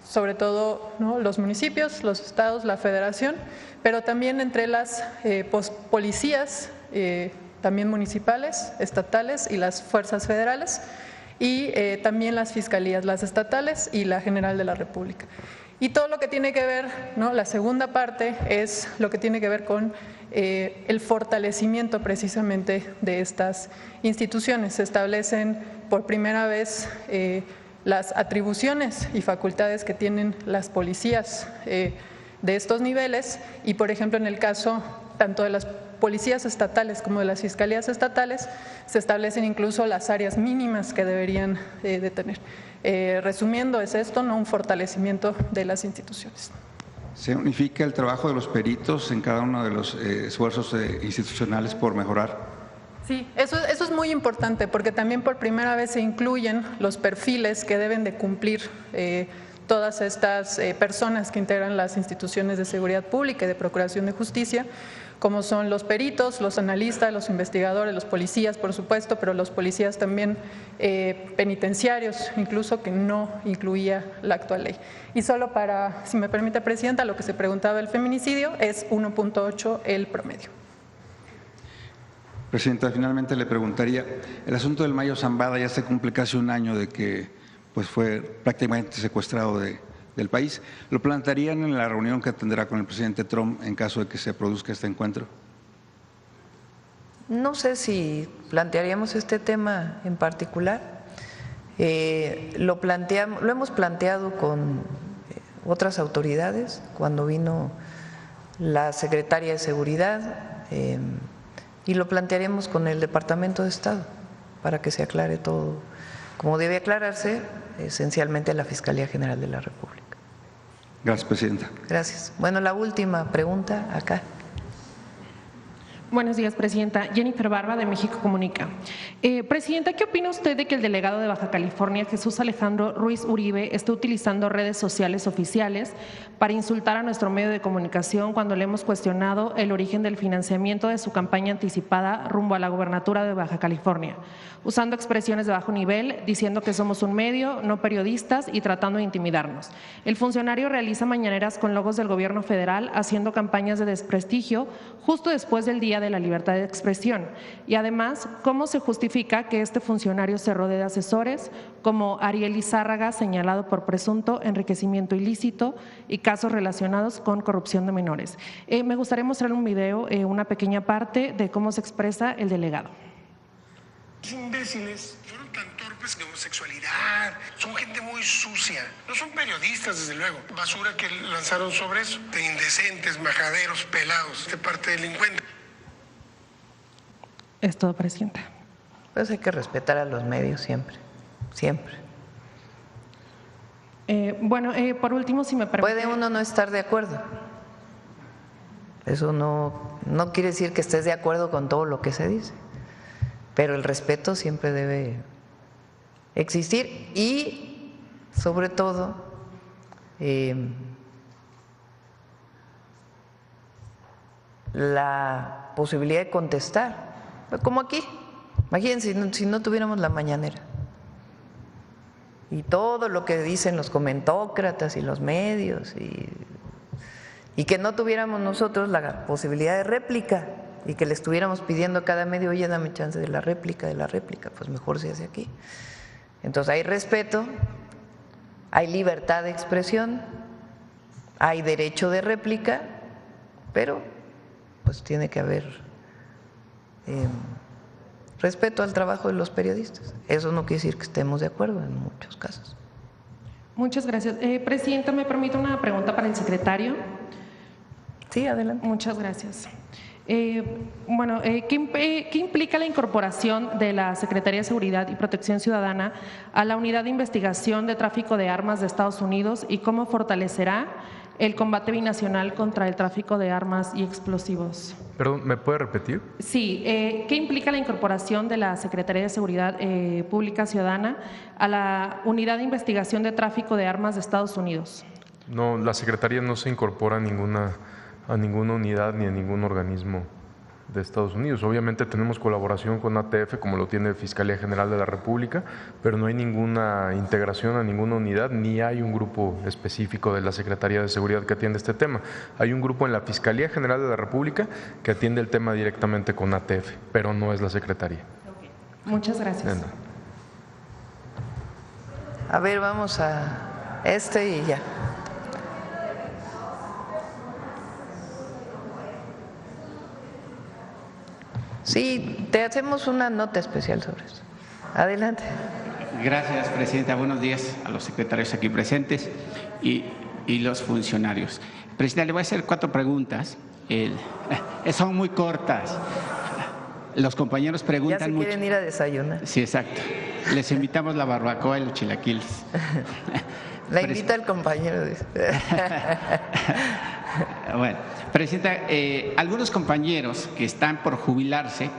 sobre todo, ¿no?, los municipios, los estados, la federación, pero también entre las policías, también municipales, estatales y las fuerzas federales, y también las fiscalías, las estatales y la General de la República. Y todo lo que tiene que ver, ¿no?, la segunda parte es lo que tiene que ver con el fortalecimiento precisamente de estas instituciones. Se establecen por primera vez las atribuciones y facultades que tienen las policías de estos niveles y, por ejemplo, en el caso tanto de las policías estatales como de las fiscalías estatales, se establecen incluso las áreas mínimas que deberían de tener. Resumiendo, es esto, ¿no?, un fortalecimiento de las instituciones. ¿Se unifica el trabajo de los peritos en cada uno de los esfuerzos institucionales por mejorar? Sí, eso es muy importante porque también por primera vez se incluyen los perfiles que deben de cumplir todas estas personas que integran las instituciones de seguridad pública y de procuración de justicia, como son los peritos, los analistas, los investigadores, los policías, por supuesto, pero los policías también penitenciarios, incluso, que no incluía la actual ley. Y solo para, si me permite, Presidenta, lo que se preguntaba el feminicidio es 1.8 el promedio. Presidenta, finalmente le preguntaría, el asunto del Mayo Zambada ya se cumple casi un año de que pues fue prácticamente secuestrado del país. ¿Lo plantearían en la reunión que tendrá con el presidente Trump en caso de que se produzca este encuentro? No sé si plantearíamos este tema en particular. Lo hemos planteado con otras autoridades cuando vino la secretaria de Seguridad y lo plantearemos con el Departamento de Estado para que se aclare todo como debe aclararse, esencialmente la Fiscalía General de la República. Gracias, Presidenta. Gracias. Bueno, la última pregunta acá. Buenos días, Presidenta. Jennifer Barba, de México Comunica. Presidenta, ¿qué opina usted de que el delegado de Baja California, Jesús Alejandro Ruiz Uribe, esté utilizando redes sociales oficiales para insultar a nuestro medio de comunicación cuando le hemos cuestionado el origen del financiamiento de su campaña anticipada rumbo a la gobernatura de Baja California, usando expresiones de bajo nivel, diciendo que somos un medio, no periodistas, y tratando de intimidarnos? El funcionario realiza mañaneras con logos del gobierno federal, haciendo campañas de desprestigio justo después del Día de la Libertad de Expresión. Y además, ¿cómo se justifica que este funcionario se rodee de asesores como Ariel Izárraga, señalado por presunto enriquecimiento ilícito y casos relacionados con corrupción de menores? Me gustaría mostrar un video, una pequeña parte de cómo se expresa el delegado. Imbéciles fueron tan torpes de homosexualidad, son gente muy sucia, no son periodistas, desde luego. Basura que lanzaron sobre eso, de indecentes, majaderos, pelados, de parte delincuente. Es todo, Presidenta. Pues hay que respetar a los medios siempre, siempre. Por último, si me permite… Puede uno no estar de acuerdo. Eso no quiere decir que estés de acuerdo con todo lo que se dice, pero el respeto siempre debe existir y, sobre todo, la posibilidad de contestar. Como aquí, imagínense si no tuviéramos la mañanera y todo lo que dicen los comentócratas y los medios y que no tuviéramos nosotros la posibilidad de réplica y que le estuviéramos pidiendo a cada medio, oye, dame chance de la réplica, pues mejor se hace aquí. Entonces hay respeto, hay libertad de expresión, hay derecho de réplica, pero pues tiene que haber respeto al trabajo de los periodistas. Eso no quiere decir que estemos de acuerdo en muchos casos. Muchas gracias. Presidenta, ¿me permite una pregunta para el secretario? Sí, adelante. Muchas gracias. ¿Qué implica la incorporación de la Secretaría de Seguridad y Protección Ciudadana a la Unidad de Investigación de Tráfico de Armas de Estados Unidos y cómo fortalecerá el combate binacional contra el tráfico de armas y explosivos? Perdón, ¿me puede repetir? Sí, ¿qué implica la incorporación de la Secretaría de Seguridad Pública Ciudadana a la Unidad de Investigación de Tráfico de Armas de Estados Unidos? No, la Secretaría no se incorpora a ninguna unidad ni a ningún organismo de Estados Unidos. Obviamente tenemos colaboración con ATF, como lo tiene Fiscalía General de la República, pero no hay ninguna integración a ninguna unidad, ni hay un grupo específico de la Secretaría de Seguridad que atiende este tema. Hay un grupo en la Fiscalía General de la República que atiende el tema directamente con ATF, pero no es la Secretaría. Okay. Muchas gracias. A ver, vamos a y ya. Sí, te hacemos una nota especial sobre eso. Adelante. Gracias, Presidenta. Buenos días a los secretarios aquí presentes y los funcionarios. Presidenta, le voy a hacer 4 preguntas. Son muy cortas. Los compañeros preguntan ya se mucho. Quieren ir a desayunar. Sí, exacto. Les invitamos la barbacoa y los chilaquiles. La invita el compañero. Bueno, Presidenta, algunos compañeros que están por jubilarse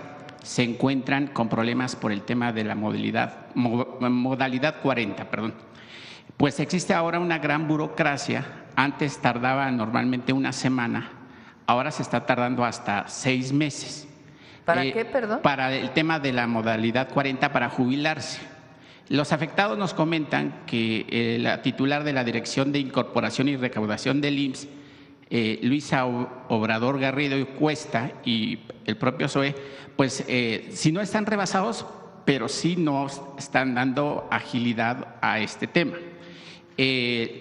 se encuentran con problemas por el tema de la modalidad 40, Pues existe ahora una gran burocracia. Antes tardaba normalmente una semana, ahora se está tardando hasta 6 meses. ¿Para qué, perdón? Para el tema de la modalidad 40 para jubilarse. Los afectados nos comentan que la titular de la Dirección de Incorporación y Recaudación del IMSS, Luisa Obrador Garrido y Cuesta, y el propio SOE, pues si no están rebasados, pero sí nos están dando agilidad a este tema.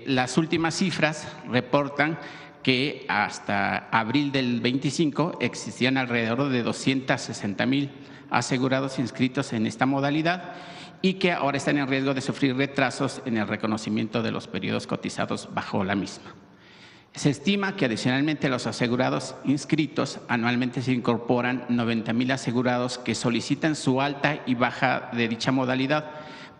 Las últimas cifras reportan que hasta abril del 25 existían alrededor de 260,000 asegurados inscritos en esta modalidad y que ahora están en riesgo de sufrir retrasos en el reconocimiento de los periodos cotizados bajo la misma. Se estima que adicionalmente los asegurados inscritos anualmente se incorporan 90,000 asegurados que solicitan su alta y baja de dicha modalidad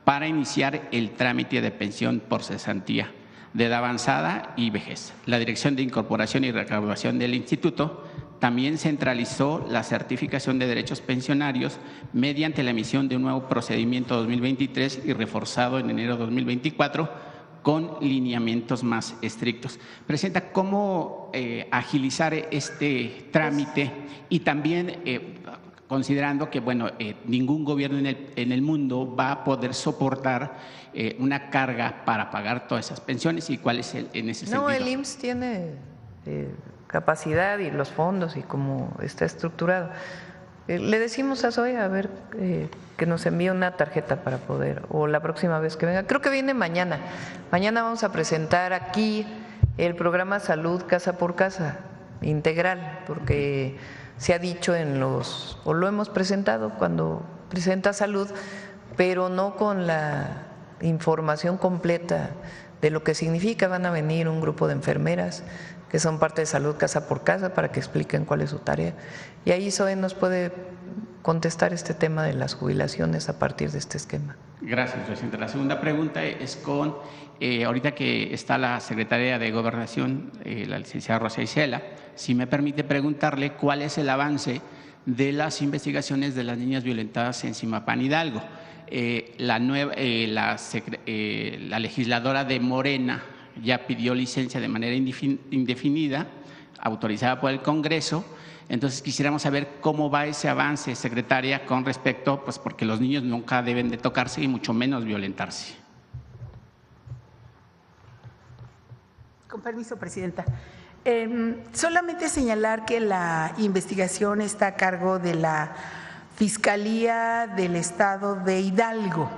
para iniciar el trámite de pensión por cesantía de edad avanzada y vejez. La Dirección de Incorporación y Recaudación del Instituto también centralizó la certificación de derechos pensionarios mediante la emisión de un nuevo procedimiento 2023 y reforzado en enero de 2024 con lineamientos más estrictos. Presidenta, ¿cómo agilizar este trámite? Y también considerando que ningún gobierno en el mundo va a poder soportar una carga para pagar todas esas pensiones, y cuál es en ese sentido. No, el IMSS tiene capacidad y los fondos y cómo está estructurado. Le decimos a Zoe a ver que nos envíe una tarjeta para poder, o la próxima vez que venga. Creo que viene mañana. Mañana vamos a presentar aquí el programa Salud Casa por Casa integral, porque se ha dicho o lo hemos presentado cuando presenta Salud, pero no con la información completa de lo que significa. Van a venir un grupo de enfermeras que son parte de Salud Casa por Casa para que expliquen cuál es su tarea. Y ahí Zoe nos puede contestar este tema de las jubilaciones a partir de este esquema. Gracias, Presidenta. La segunda pregunta es con, ahorita que está la Secretaria de Gobernación, la licenciada Rosa Isela, si me permite preguntarle cuál es el avance de las investigaciones de las niñas violentadas en Zimapán, Hidalgo. La legisladora de Morena ya pidió licencia de manera indefinida, autorizada por el Congreso. Entonces quisiéramos saber cómo va ese avance, secretaria, con respecto, pues porque los niños nunca deben de tocarse y mucho menos violentarse. Con permiso, Presidenta. Solamente señalar que la investigación está a cargo de la Fiscalía del Estado de Hidalgo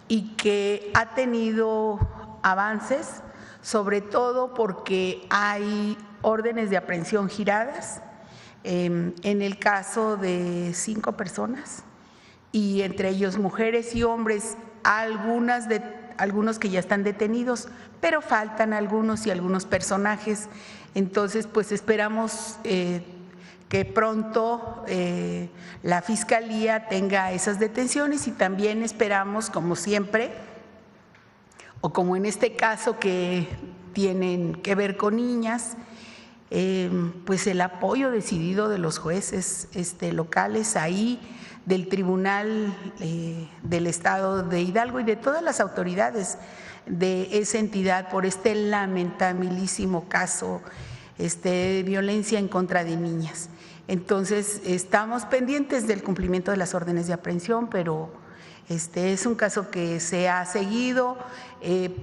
y que ha tenido avances, sobre todo porque hay órdenes de aprehensión giradas en el caso de 5 personas, y entre ellos mujeres y hombres, algunos que ya están detenidos, pero faltan algunos y algunos personajes. Entonces, pues esperamos que pronto la Fiscalía tenga esas detenciones y también esperamos, como siempre, o como en este caso que tienen que ver con niñas, pues el apoyo decidido de los jueces locales ahí, del Tribunal del Estado de Hidalgo y de todas las autoridades de esa entidad por este lamentabilísimo caso de violencia en contra de niñas. Entonces, estamos pendientes del cumplimiento de las órdenes de aprehensión, pero es un caso que se ha seguido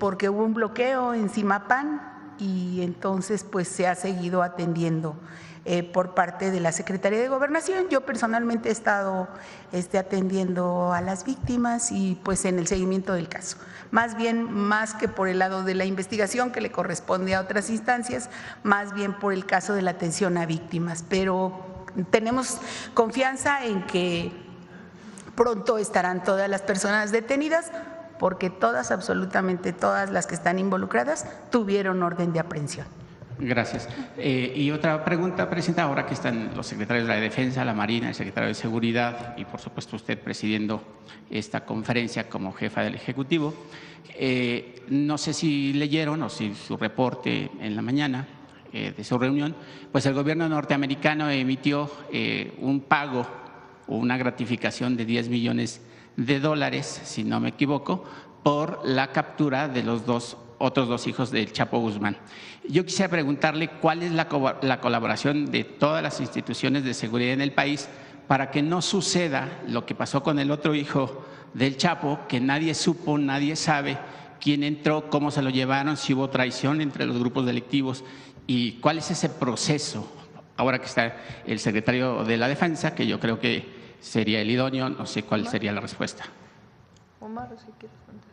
porque hubo un bloqueo en Zimapán y entonces pues se ha seguido atendiendo por parte de la Secretaría de Gobernación. Yo personalmente he estado atendiendo a las víctimas y pues en el seguimiento del caso. Más bien, más que por el lado de la investigación que le corresponde a otras instancias, más bien por el caso de la atención a víctimas. Pero tenemos confianza en que pronto estarán todas las personas detenidas, porque todas, absolutamente todas las que están involucradas, tuvieron orden de aprehensión. Gracias. Y otra pregunta, Presidenta, ahora que están los secretarios de la Defensa, la Marina, el secretario de Seguridad y, por supuesto, usted presidiendo esta conferencia como jefa del Ejecutivo, no sé si leyeron o si su reporte en la mañana de su reunión, pues el gobierno norteamericano emitió un pago o una gratificación de $10 millones, si no me equivoco, por la captura de los otros dos hijos del Chapo Guzmán. Yo quisiera preguntarle cuál es la colaboración de todas las instituciones de seguridad en el país para que no suceda lo que pasó con el otro hijo del Chapo, que nadie supo, nadie sabe quién entró, cómo se lo llevaron, si hubo traición entre los grupos delictivos y cuál es ese proceso. Ahora que está el secretario de la Defensa, que yo creo que sería el idóneo, no sé cuál sería la respuesta. Omar, si quieres contestar.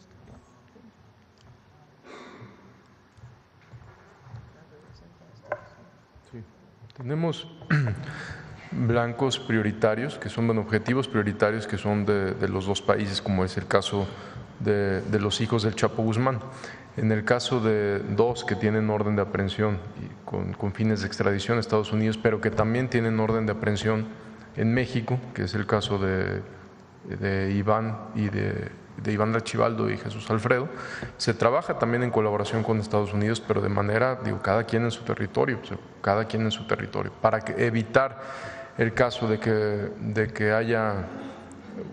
Sí. Tenemos blancos prioritarios, que son objetivos prioritarios que son de los dos países, como es el caso de los hijos del Chapo Guzmán. En el caso de dos que tienen orden de aprehensión y con fines de extradición a Estados Unidos, pero que también tienen orden de aprehensión en México, que es el caso de Iván y de Iván Archibaldo y Jesús Alfredo, se trabaja también en colaboración con Estados Unidos, pero de manera, cada quien en su territorio, para evitar el caso de que haya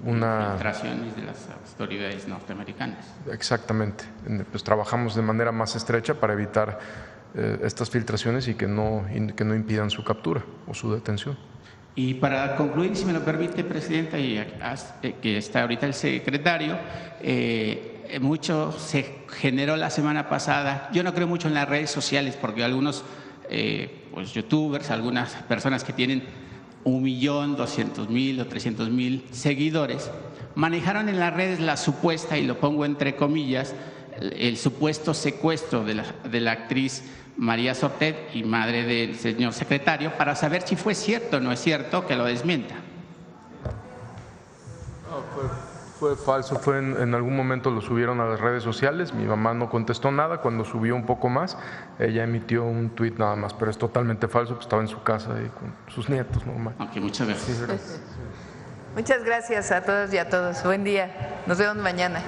una filtraciones de las autoridades norteamericanas. Exactamente, pues trabajamos de manera más estrecha para evitar estas filtraciones y que no impidan su captura o su detención. Y para concluir, si me lo permite, Presidenta, y que está ahorita el secretario, mucho se generó la semana pasada. Yo no creo mucho en las redes sociales porque algunos pues youtubers, algunas personas que tienen 1.200.000 o 300.000 seguidores, manejaron en las redes la supuesta, y lo pongo entre comillas, el supuesto secuestro de la actriz María Sortet y madre del señor secretario, para saber si fue cierto o no es cierto, que lo desmienta. Fue falso, en algún momento lo subieron a las redes sociales, mi mamá no contestó nada, cuando subió un poco más, ella emitió un tuit nada más, pero es totalmente falso, pues estaba en su casa ahí con sus nietos, normal. Ok, muchas gracias. Muchas gracias a todas y a todos. Buen día. Nos vemos mañana.